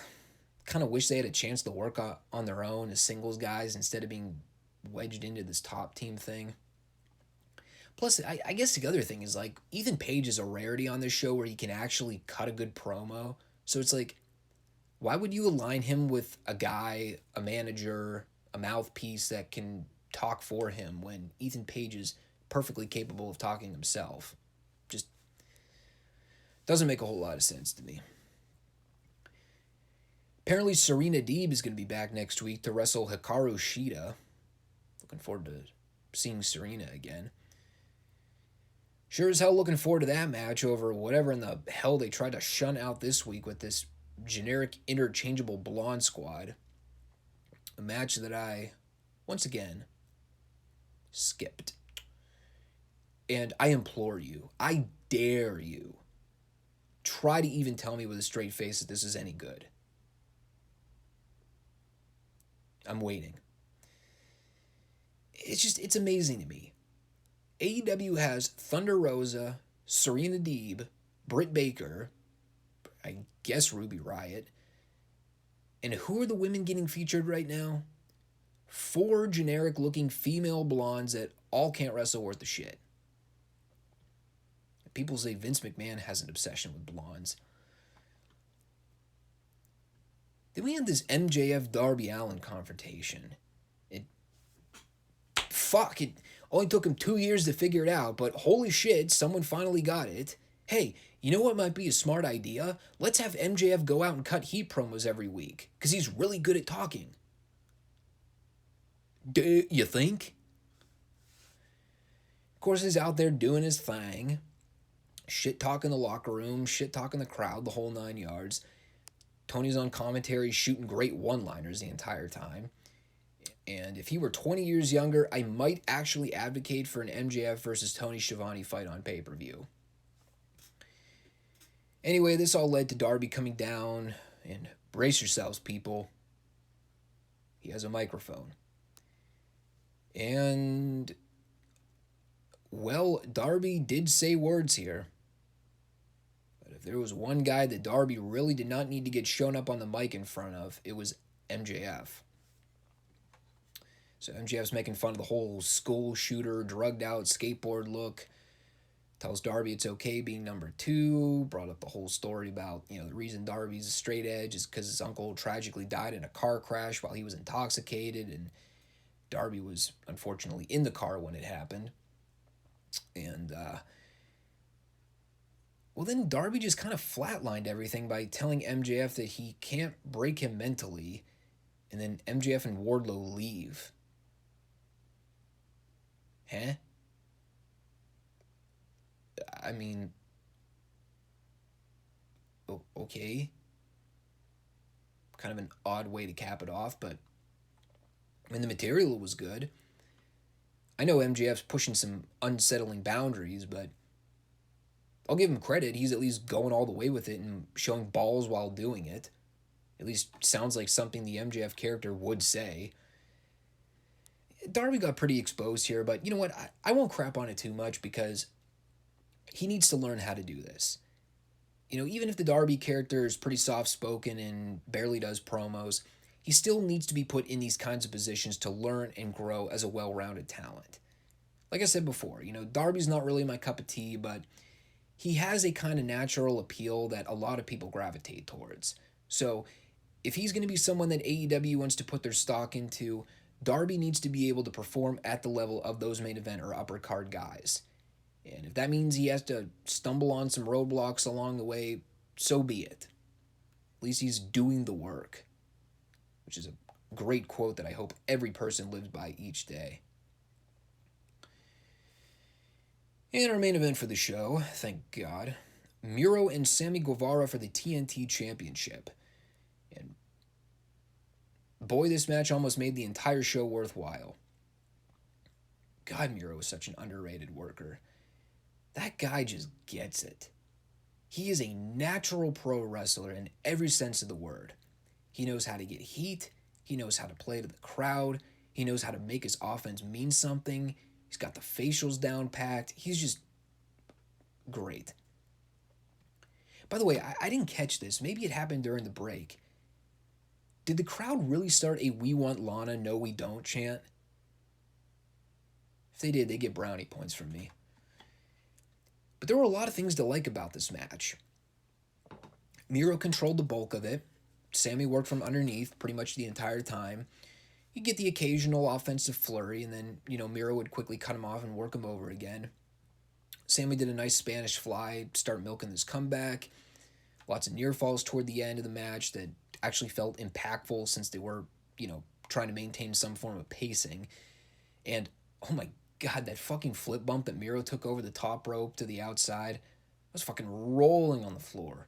kind of wish they had a chance to work on their own as singles guys instead of being wedged into this top team thing. Plus, I guess the other thing is, like, Ethan Page is a rarity on this show where he can actually cut a good promo. So it's like, why would you align him with a guy, a manager, a mouthpiece that can talk for him when Ethan Page is perfectly capable of talking himself? Just doesn't make a whole lot of sense to me. Apparently, Serena Deeb is going to be back next week to wrestle Hikaru Shida. Looking forward to seeing Serena again. Sure as hell looking forward to that match over whatever in the hell they tried to shun out this week with this generic interchangeable blonde squad. A match that I, once again, skipped. And I implore you, I dare you, try to even tell me with a straight face that this is any good. I'm waiting. It's amazing to me. AEW has Thunder Rosa, Serena Deeb, Britt Baker, I guess Ruby Riott. And who are the women getting featured right now? 4 generic-looking female blondes that all can't wrestle worth a shit. People say Vince McMahon has an obsession with blondes. Then we had this MJF Darby Allin confrontation. It only took him 2 years to figure it out, but holy shit, someone finally got it. Hey, you know what might be a smart idea? Let's have MJF go out and cut heat promos every week, because he's really good at talking. Do you think? Of course, he's out there doing his thing. Shit talking the locker room, shit talking the crowd, the whole 9 yards. Tony's on commentary shooting great one-liners the entire time. And if he were 20 years younger, I might actually advocate for an MJF versus Tony Schiavone fight on pay-per-view. Anyway, this all led to Darby coming down, and brace yourselves, people. He has a microphone. And, well, Darby did say words here. But if there was one guy that Darby really did not need to get shown up on the mic in front of, it was MJF. So MJF's making fun of the whole school shooter, drugged out skateboard look. Tells Darby it's okay being number 2. Brought up the whole story about, the reason Darby's a straight edge is because his uncle tragically died in a car crash while he was intoxicated. And Darby was unfortunately in the car when it happened. And, well, then Darby just kind of flatlined everything by telling MJF that he can't break him mentally. And then MJF and Wardlow leave. Huh? I mean, okay. Kind of an odd way to cap it off, but I mean, the material was good. I know MJF's pushing some unsettling boundaries, but I'll give him credit. He's at least going all the way with it and showing balls while doing it. At least sounds like something the MJF character would say. Darby got pretty exposed here, but you know what? I won't crap on it too much because he needs to learn how to do this. Even if the Darby character is pretty soft-spoken and barely does promos, he still needs to be put in these kinds of positions to learn and grow as a well-rounded talent. Like I said before, Darby's not really my cup of tea, but he has a kind of natural appeal that a lot of people gravitate towards. So if he's going to be someone that AEW wants to put their stock into, Darby needs to be able to perform at the level of those main event or upper card guys. And if that means he has to stumble on some roadblocks along the way, so be it. At least he's doing the work, which is a great quote that I hope every person lives by each day. And our main event for the show, thank God, Miro and Sammy Guevara for the TNT Championship. And boy, this match almost made the entire show worthwhile. God, Miro is such an underrated worker. That guy just gets it. He is a natural pro wrestler in every sense of the word. He knows how to get heat. He knows how to play to the crowd. He knows how to make his offense mean something. He's got the facials down packed. He's just great. By the way, I didn't catch this. Maybe it happened during the break. Did the crowd really start a "We want Lana, no we don't" chant? If they did, they get brownie points from me. But there were a lot of things to like about this match. Miro controlled the bulk of it. Sammy worked from underneath pretty much the entire time. You'd get the occasional offensive flurry, and then, Miro would quickly cut him off and work him over again. Sammy did a nice Spanish fly, start milking this comeback. Lots of near falls toward the end of the match that actually felt impactful since they were, trying to maintain some form of pacing. And, oh my God, that fucking flip bump that Miro took over the top rope to the outside, I was fucking rolling on the floor.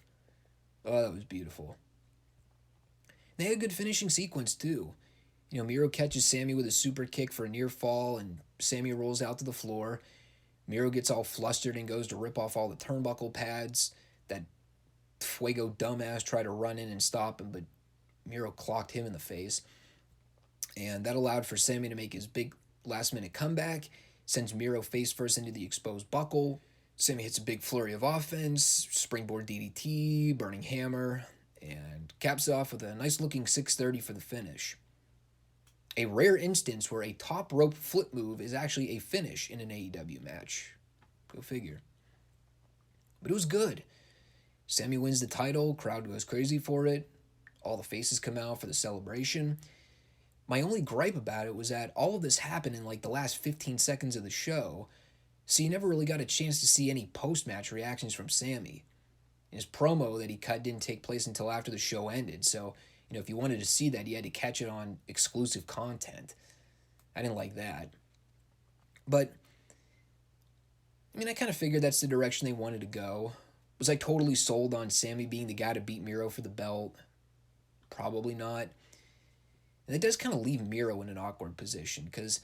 Oh, that was beautiful. They had a good finishing sequence, too. Miro catches Sammy with a super kick for a near fall, and Sammy rolls out to the floor. Miro gets all flustered and goes to rip off all the turnbuckle pads. That Fuego dumbass tried to run in and stop him, but Miro clocked him in the face. And that allowed for Sammy to make his big last-minute comeback, sends Miro face first into the exposed buckle. Sammy hits a big flurry of offense, springboard DDT, burning hammer, and caps off with a nice-looking 630 for the finish. A rare instance where a top rope flip move is actually a finish in an AEW match. Go figure. But it was good. Sammy wins the title, crowd goes crazy for it, all the faces come out for the celebration. My only gripe about it was that all of this happened in the last 15 seconds of the show, so you never really got a chance to see any post-match reactions from Sammy. His promo that he cut didn't take place until after the show ended, so if you wanted to see that, you had to catch it on exclusive content. I didn't like that. But, I kind of figured that's the direction they wanted to go. Was I totally sold on Sammy being the guy to beat Miro for the belt? Probably not. And it does kind of leave Miro in an awkward position, because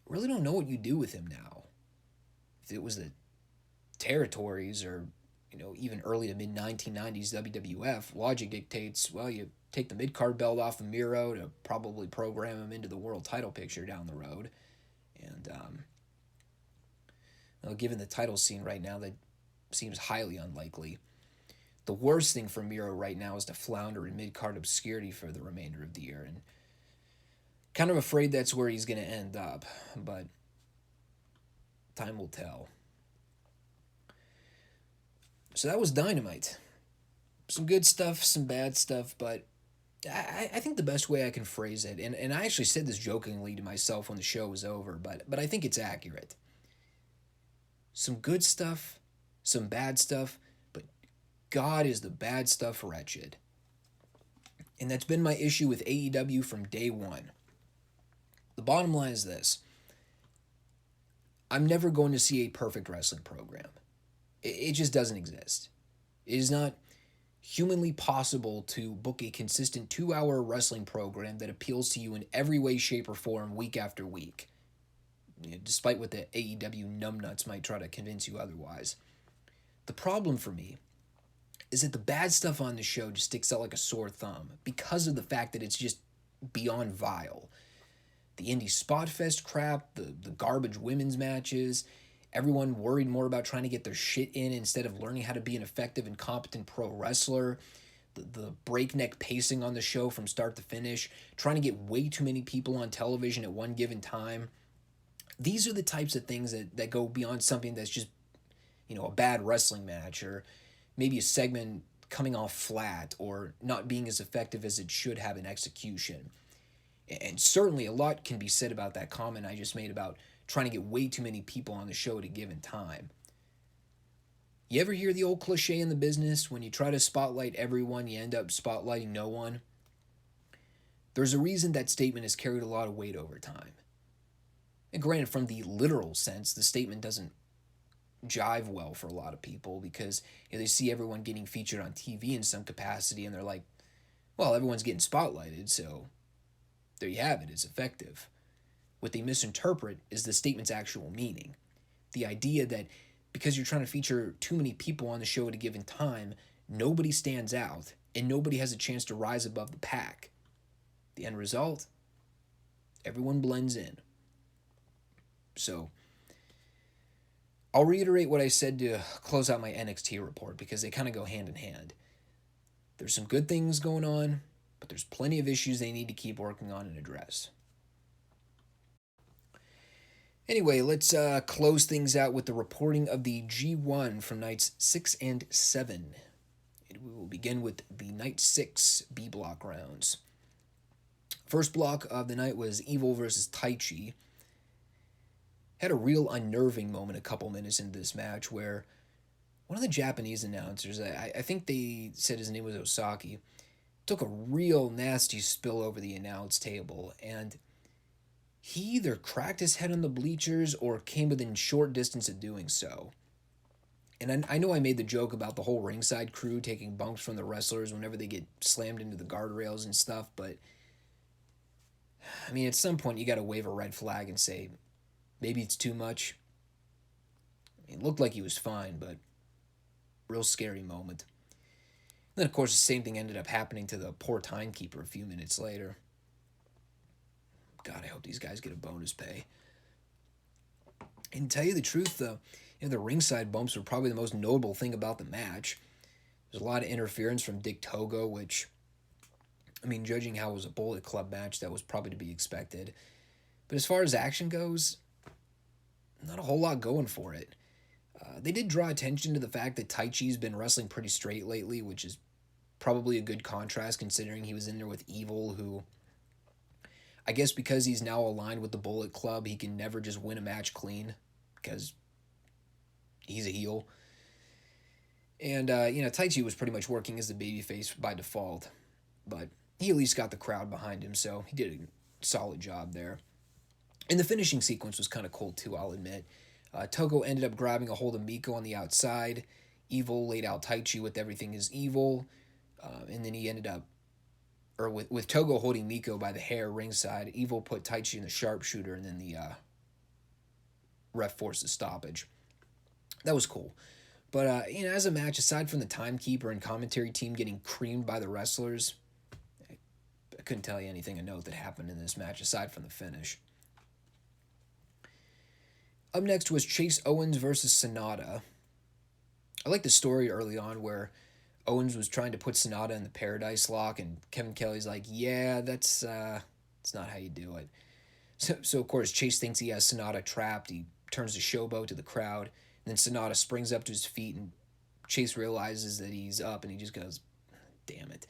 I really don't know what you do with him now. If it was the territories or, even early to mid-1990s WWF, logic dictates, well, you take the mid-card belt off of Miro to probably program him into the world title picture down the road. And well, given the title scene right now, that seems highly unlikely. The worst thing for Miro right now is to flounder in mid-card obscurity for the remainder of the year, and kind of afraid that's where he's going to end up, but time will tell. So that was Dynamite. Some good stuff, some bad stuff, but I think the best way I can phrase it, and I actually said this jokingly to myself when the show was over, but I think it's accurate. Some good stuff, some bad stuff, but God is the bad stuff wretched. And that's been my issue with AEW from day one. The bottom line is this. I'm never going to see a perfect wrestling program. It just doesn't exist. It is not humanly possible to book a consistent 2-hour wrestling program that appeals to you in every way, shape, or form week after week, despite what the AEW numbnuts might try to convince you otherwise. The problem for me is that the bad stuff on the show just sticks out like a sore thumb because of the fact that it's just beyond vile. The indie spot fest crap, the garbage women's matches, everyone worried more about trying to get their shit in instead of learning how to be an effective and competent pro wrestler, the breakneck pacing on the show from start to finish, trying to get way too many people on television at one given time. These are the types of things that go beyond something that's just, a bad wrestling match, or maybe a segment coming off flat or not being as effective as it should have in execution. And certainly a lot can be said about that comment I just made about trying to get way too many people on the show at a given time. You ever hear the old cliche in the business, when you try to spotlight everyone, you end up spotlighting no one? There's a reason that statement has carried a lot of weight over time. And granted, from the literal sense, the statement doesn't jive well for a lot of people because they see everyone getting featured on TV in some capacity and they're like, well, everyone's getting spotlighted, so there you have it, it's effective. What they misinterpret is the statement's actual meaning. The idea that because you're trying to feature too many people on the show at a given time, nobody stands out and nobody has a chance to rise above the pack. The end result? Everyone blends in. So, I'll reiterate what I said to close out my NXT report because they kind of go hand in hand. There's some good things going on, but there's plenty of issues they need to keep working on and address. Anyway, let's close things out with the reporting of the G1 from nights 6 and 7. We will begin with the night 6 B block rounds. First block of the night was Evil versus Tai Chi. Had a real unnerving moment a couple minutes into this match where one of the Japanese announcers, I think they said his name was Osaki, took a real nasty spill over the announce table, and he either cracked his head on the bleachers or came within short distance of doing so. And I know I made the joke about the whole ringside crew taking bumps from the wrestlers whenever they get slammed into the guardrails and stuff, but I mean, at some point you got to wave a red flag and say, maybe it's too much. I mean, it looked like he was fine, but real scary moment. And then, of course, the same thing ended up happening to the poor timekeeper a few minutes later. God, I hope these guys get a bonus pay. And to tell you the truth, the ringside bumps were probably the most notable thing about the match. There's a lot of interference from Dick Togo, which, I mean, judging how it was a Bullet Club match, that was probably to be expected. But as far as action goes, not a whole lot going for it. They did draw attention to the fact that Tai Chi's been wrestling pretty straight lately, which is probably a good contrast considering he was in there with Evil, who, I guess because he's now aligned with the Bullet Club, he can never just win a match clean because he's a heel. And, Tai Chi was pretty much working as the babyface by default, but he at least got the crowd behind him, so he did a solid job there. And the finishing sequence was kind of cool too, I'll admit. Togo ended up grabbing a hold of Miko on the outside. Evil laid out Tai Chi with everything is evil. And then he ended up, or with Togo holding Miko by the hair ringside, Evil put Tai Chi in the sharpshooter, and then the ref forced the stoppage. That was cool. But, as a match, aside from the timekeeper and commentary team getting creamed by the wrestlers, couldn't tell you anything of note that happened in this match aside from the finish. Up next was Chase Owens versus Sonata. I like the story early on where Owens was trying to put Sonata in the Paradise Lock, and Kevin Kelly's like, yeah, that's not how you do it. So of course, Chase thinks he has Sonata trapped. He turns the showboat to the crowd, and then Sonata springs up to his feet, and Chase realizes that he's up, and he just goes, damn it.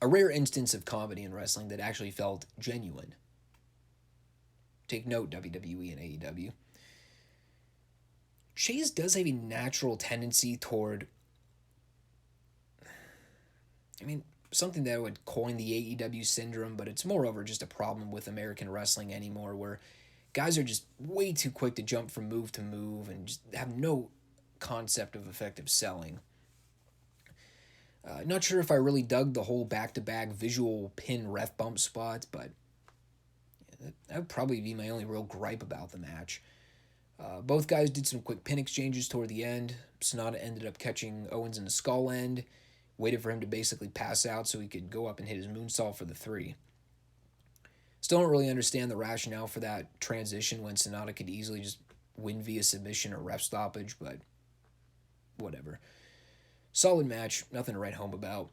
A rare instance of comedy in wrestling that actually felt genuine. Take note, WWE and AEW. Chase does have a natural tendency toward, something that would coin the AEW syndrome, but it's moreover just a problem with American wrestling anymore, where guys are just way too quick to jump from move to move and just have no concept of effective selling. Not sure if I really dug the whole back-to-back visual pin ref bump spot, but that would probably be my only real gripe about the match. Both guys did some quick pin exchanges toward the end. Sonata ended up catching Owens in the skull end, waited for him to basically pass out so he could go up and hit his moonsault for the 3. Still don't really understand the rationale for that transition when Sonata could easily just win via submission or ref stoppage, but whatever. Solid match, nothing to write home about.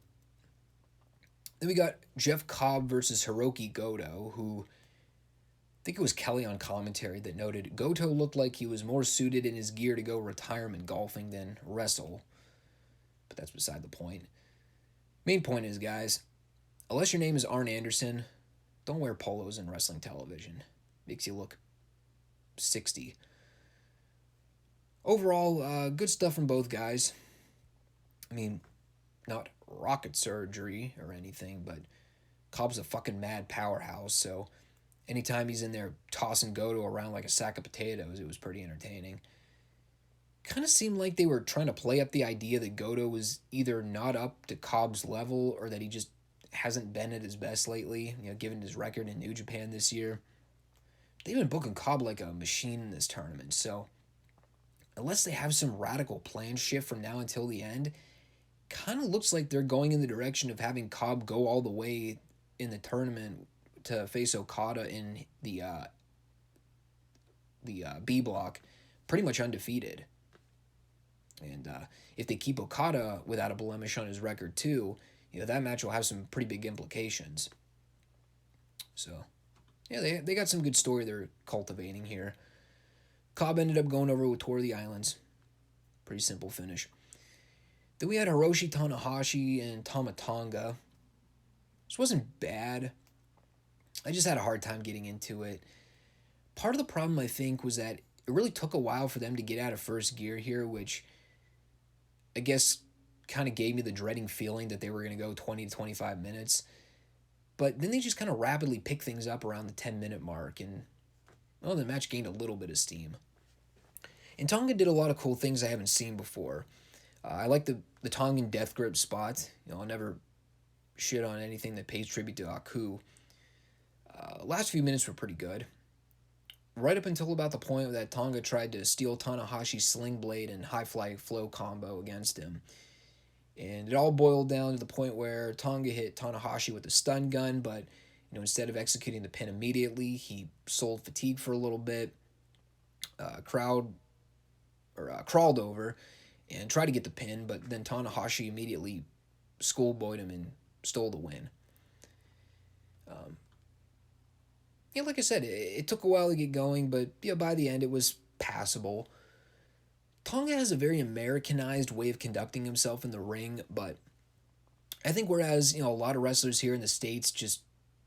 Then we got Jeff Cobb versus Hiroki Goto, who I think it was Kelly on commentary that noted Goto looked like he was more suited in his gear to go retirement golfing than wrestle. But that's beside the point. Main point is, guys, unless your name is Arn Anderson, don't wear polos in wrestling television. Makes you look 60. Overall, good stuff from both guys. Not rocket surgery or anything, but Cobb's a fucking mad powerhouse, so anytime he's in there tossing Goto around like a sack of potatoes, it was pretty entertaining. Kind of seemed like they were trying to play up the idea that Goto was either not up to Cobb's level or that he just hasn't been at his best lately, given his record in New Japan this year. They've been booking Cobb like a machine in this tournament, so unless they have some radical plan shift from now until the end, kind of looks like they're going in the direction of having Cobb go all the way in the tournament to face Okada in the B block, pretty much undefeated. And if they keep Okada without a blemish on his record too, that match will have some pretty big implications. So, yeah, they got some good story they're cultivating here. Cobb ended up going over with Tour of the Islands. Pretty simple finish. Then we had Hiroshi Tanahashi and Tama Tonga. This wasn't bad. I just had a hard time getting into it. Part of the problem, I think, was that it really took a while for them to get out of first gear here, which I guess kind of gave me the dreading feeling that they were going to go 20 to 25 minutes. But then they just kind of rapidly picked things up around the 10-minute mark, and the match gained a little bit of steam. And Tonga did a lot of cool things I haven't seen before. I like the Tongan death grip spot. I'll never shit on anything that pays tribute to Aku. Last few minutes were pretty good. Right up until about the point that Tonga tried to steal Tanahashi's sling blade and high fly flow combo against him. And it all boiled down to the point where Tonga hit Tanahashi with a stun gun, but instead of executing the pin immediately, he sold fatigue for a little bit, crawled over, and tried to get the pin, but then Tanahashi immediately schoolboyed him and stole the win. Like I said, it took a while to get going, but by the end it was passable. Tonga has a very Americanized way of conducting himself in the ring, but I think whereas a lot of wrestlers here in the States just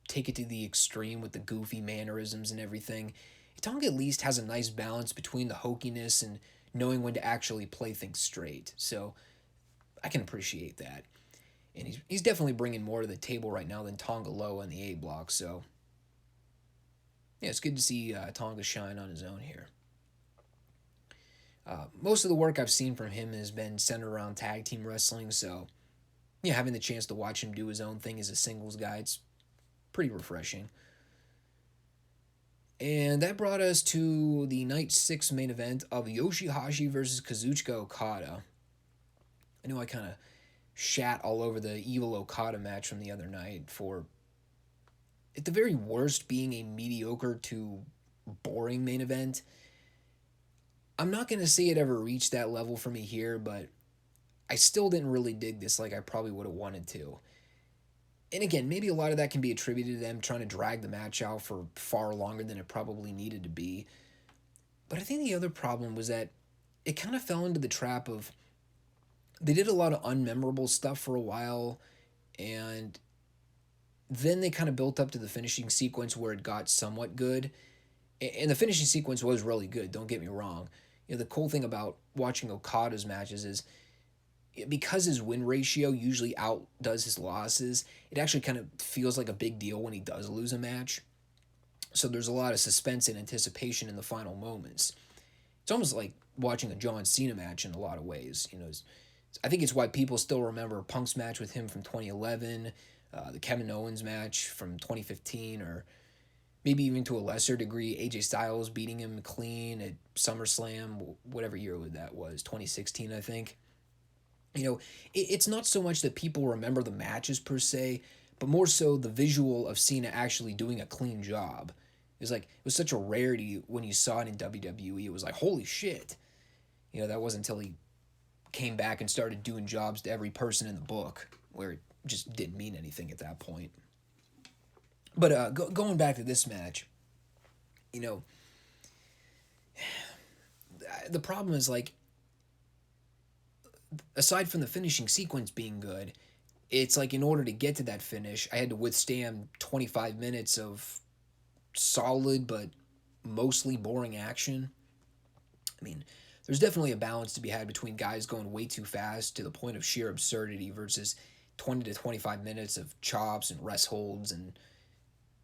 take it to the extreme with the goofy mannerisms and everything, Tonga at least has a nice balance between the hokiness and knowing when to actually play things straight. So I can appreciate that. And he's definitely bringing more to the table right now than Tonga Loa in the A block. So yeah, it's good to see Tonga shine on his own here. Most of the work I've seen from him has been centered around tag team wrestling. So having the chance to watch him do his own thing as a singles guy, it's pretty refreshing. And that brought us to the Night 6 main event of Yoshi Hoshi versus Kazuchiko Kata. I know I kind of shat all over the Evil Okada match from the other night for, at the very worst, being a mediocre to boring main event. I'm not going to say it ever reached that level for me here, but I still didn't really dig this like I probably would have wanted to. And again, maybe a lot of that can be attributed to them trying to drag the match out for far longer than it probably needed to be. But I think the other problem was that it kind of fell into the trap of, they did a lot of unmemorable stuff for a while, and then they kind of built up to the finishing sequence where it got somewhat good. And the finishing sequence was really good, don't get me wrong. The cool thing about watching Okada's matches is, because his win ratio usually outdoes his losses, it actually kind of feels like a big deal when he does lose a match. So there's a lot of suspense and anticipation in the final moments. It's almost like watching a John Cena match in a lot of ways. I think it's why people still remember Punk's match with him from 2011, the Kevin Owens match from 2015, or maybe even to a lesser degree, AJ Styles beating him clean at SummerSlam, whatever year that was, 2016, I think. It's not so much that people remember the matches per se, but more so the visual of Cena actually doing a clean job. It was such a rarity when you saw it in WWE. It was like, holy shit. That wasn't until he came back and started doing jobs to every person in the book, where it just didn't mean anything at that point. But going back to this match, the problem is, aside from the finishing sequence being good, it's like in order to get to that finish, I had to withstand 25 minutes of solid but mostly boring action. There's definitely a balance to be had between guys going way too fast to the point of sheer absurdity versus 20 to 25 minutes of chops and rest holds and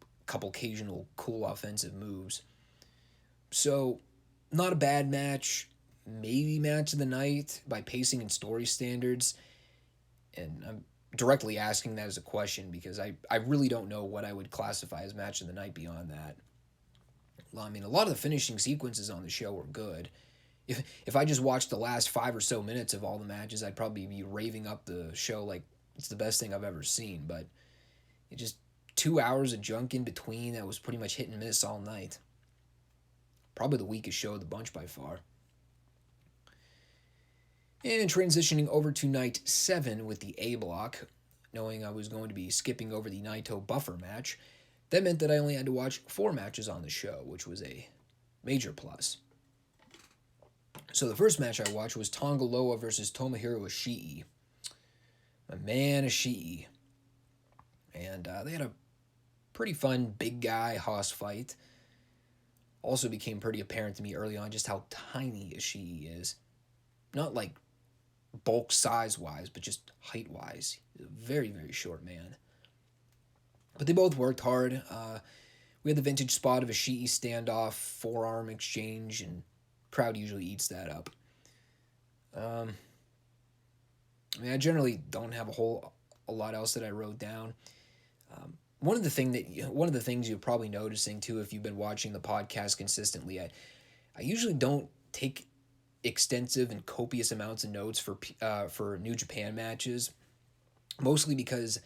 a couple occasional cool offensive moves. So, not a bad match. Maybe match of the night by pacing and story standards. And I'm directly asking that as a question because I really don't know what I would classify as match of the night beyond that. Well, a lot of the finishing sequences on the show were good. If I just watched the last 5 or so minutes of all the matches, I'd probably be raving up the show like it's the best thing I've ever seen. But it just 2 hours of junk in between that was pretty much hit and miss all night. Probably the weakest show of the bunch by far. And transitioning over to night 7 with the A block, knowing I was going to be skipping over the Naito Buffer match, that meant that I only had to watch 4 matches on the show, which was a major plus. So the first match I watched was Tonga Loa versus Tomohiro Ishii. My man Ishii. And they had a pretty fun big guy hoss fight. Also became pretty apparent to me early on just how tiny Ishii is. Not like bulk size-wise, but just height-wise. He's a very, very short man. But they both worked hard. We had the vintage spot of Ishii standoff, forearm exchange, and crowd usually eats that up. I generally don't have a lot else that I wrote down. One of the things you're probably noticing too, if you've been watching the podcast consistently, I usually don't take extensive and copious amounts of notes for New Japan matches, mostly because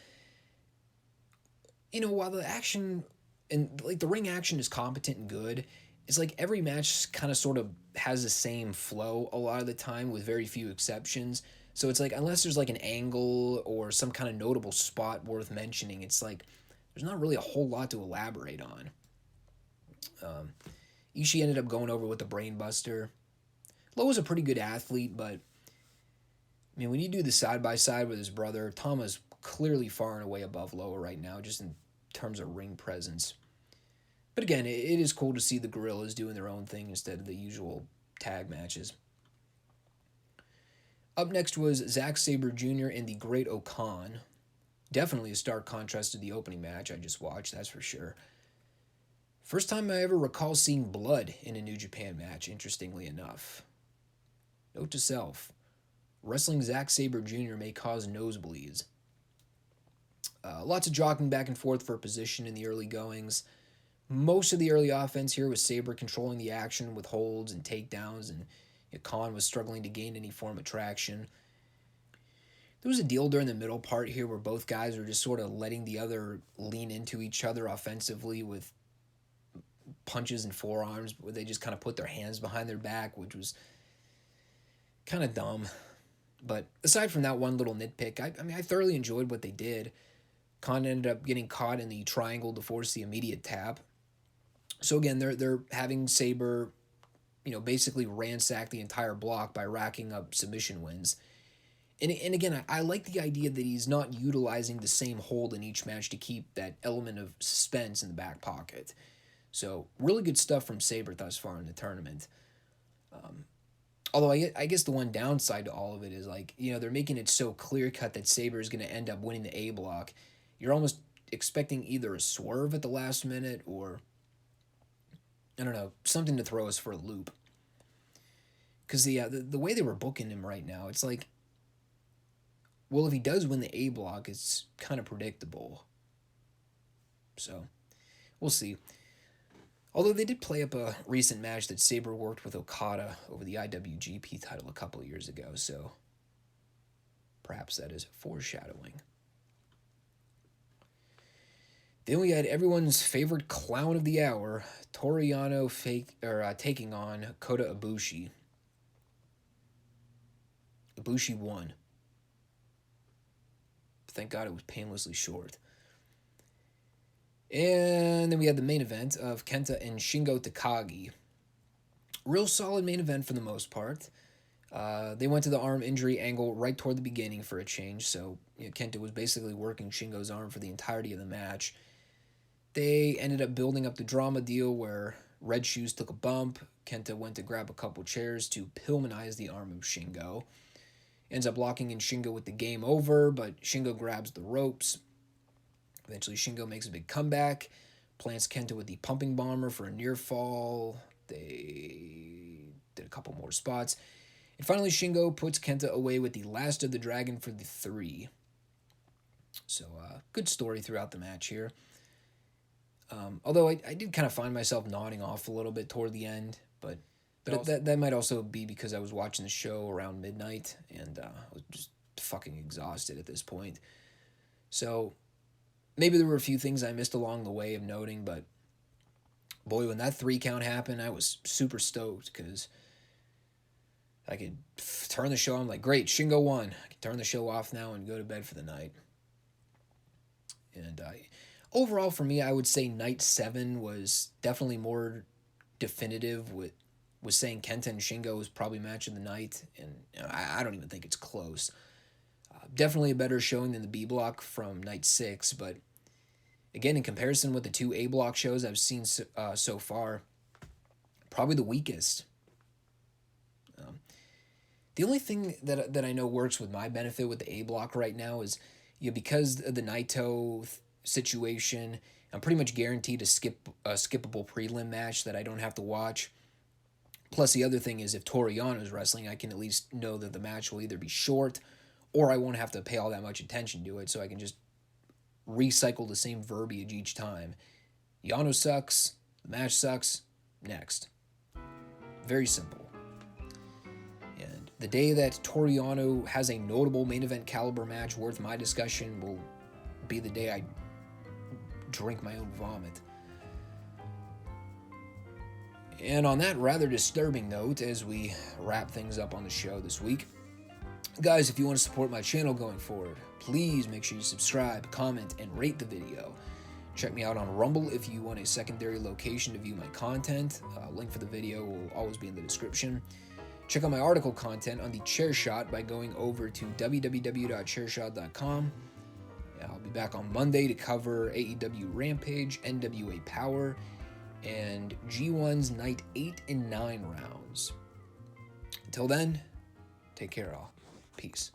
while the action and the ring action is competent and good, it's like every match kind of sort of has the same flow a lot of the time with very few exceptions. So it's like, unless there's an angle or some kind of notable spot worth mentioning, it's like there's not really a whole lot to elaborate on. Ishii ended up going over with the brainbuster. Lowe was a pretty good athlete, but when you do the side-by-side with his brother, Tama's clearly far and away above Lowe right now, just in terms of ring presence. But again, it is cool to see the Gorillas doing their own thing instead of the usual tag matches. Up next was Zack Sabre Jr. and the Great Okan. Definitely a stark contrast to the opening match I just watched, that's for sure. First time I ever recall seeing blood in a New Japan match, interestingly enough. Note to self, wrestling Zack Sabre Jr. may cause nosebleeds. Lots of jockeying back and forth for position in the early goings. Most of the early offense here was Sabre controlling the action with holds and takedowns, and Khan was struggling to gain any form of traction. there was a deal during the middle part here where both guys were just sort of letting the other lean into each other offensively with punches and forearms, where they just kind of put their hands behind their back, which was kind of dumb. But aside from that one little nitpick, I mean, I thoroughly enjoyed what they did. Khan ended up getting caught in the triangle to force the immediate tap. So again, they're having Sabre, basically ransack the entire block by racking up submission wins. And again, I like the idea that he's not utilizing the same hold in each match to keep that element of suspense in the back pocket. So really good stuff from Sabre thus far in the tournament. Although I guess the one downside to all of it is they're making it so clear cut that Sabre is going to end up winning the A block. You're almost expecting either a swerve at the last minute or, I don't know, something to throw us for a loop. Because the way they were booking him right now, it's like, well, if he does win the A block, it's kind of predictable. So, we'll see. Although they did play up a recent match that Sabre worked with Okada over the IWGP title a couple of years ago, so perhaps that is foreshadowing. Then we had everyone's favorite clown of the hour, Toru Yano taking on Kota Ibushi. Ibushi won. Thank God it was painlessly short. And then we had the main event of Kenta and Shingo Takagi. Real solid main event for the most part. They went to the arm injury angle right toward the beginning for a change, so Kenta was basically working Shingo's arm for the entirety of the match. They ended up building up the drama deal where Red Shoes took a bump. Kenta went to grab a couple chairs to Pillmanize the arm of Shingo. Ends up locking in Shingo with the game over, but Shingo grabs the ropes. Eventually, Shingo makes a big comeback, plants Kenta with the pumping bomber for a near fall. They did a couple more spots. And finally, Shingo puts Kenta away with the last of the dragon for the 3. So, good story throughout the match here. Although I did kind of find myself nodding off a little bit toward the end, but that might also be because I was watching the show around midnight, and I was just fucking exhausted at this point. So maybe there were a few things I missed along the way of noting, but boy, when that 3 count happened, I was super stoked because I could turn the show on. I'm like, great, Shingo won. I can turn the show off now and go to bed for the night. And overall, for me, I would say Night 7 was definitely more definitive with saying Kenta and Shingo was probably match of the night, and I don't even think it's close. Definitely a better showing than the B block from Night 6, but again, in comparison with the 2 A block shows I've seen so far, probably the weakest. The only thing that I know works with my benefit with the A block right now is because of the Naito situation, I'm pretty much guaranteed to skip a skippable prelim match that I don't have to watch. Plus, the other thing is if Toru Yano is wrestling, I can at least know that the match will either be short or I won't have to pay all that much attention to it, so I can just recycle the same verbiage each time. Yano sucks, the match sucks, next. Very simple. And the day that Toru Yano has a notable main event caliber match worth my discussion will be the day I drink my own vomit. And on that rather disturbing note, as we wrap things up on the show this week, guys, if you want to support my channel going forward, please make sure you subscribe, comment, and rate the video. Check me out on Rumble if you want a secondary location to view my content. Link for the video will always be in the description. Check out my article content on the Chairshot by going over to www.chairshot.com. I'll be back on Monday to cover AEW Rampage, NWA Power, and G1's Night 8 and 9 rounds. Until then, take care all. Peace.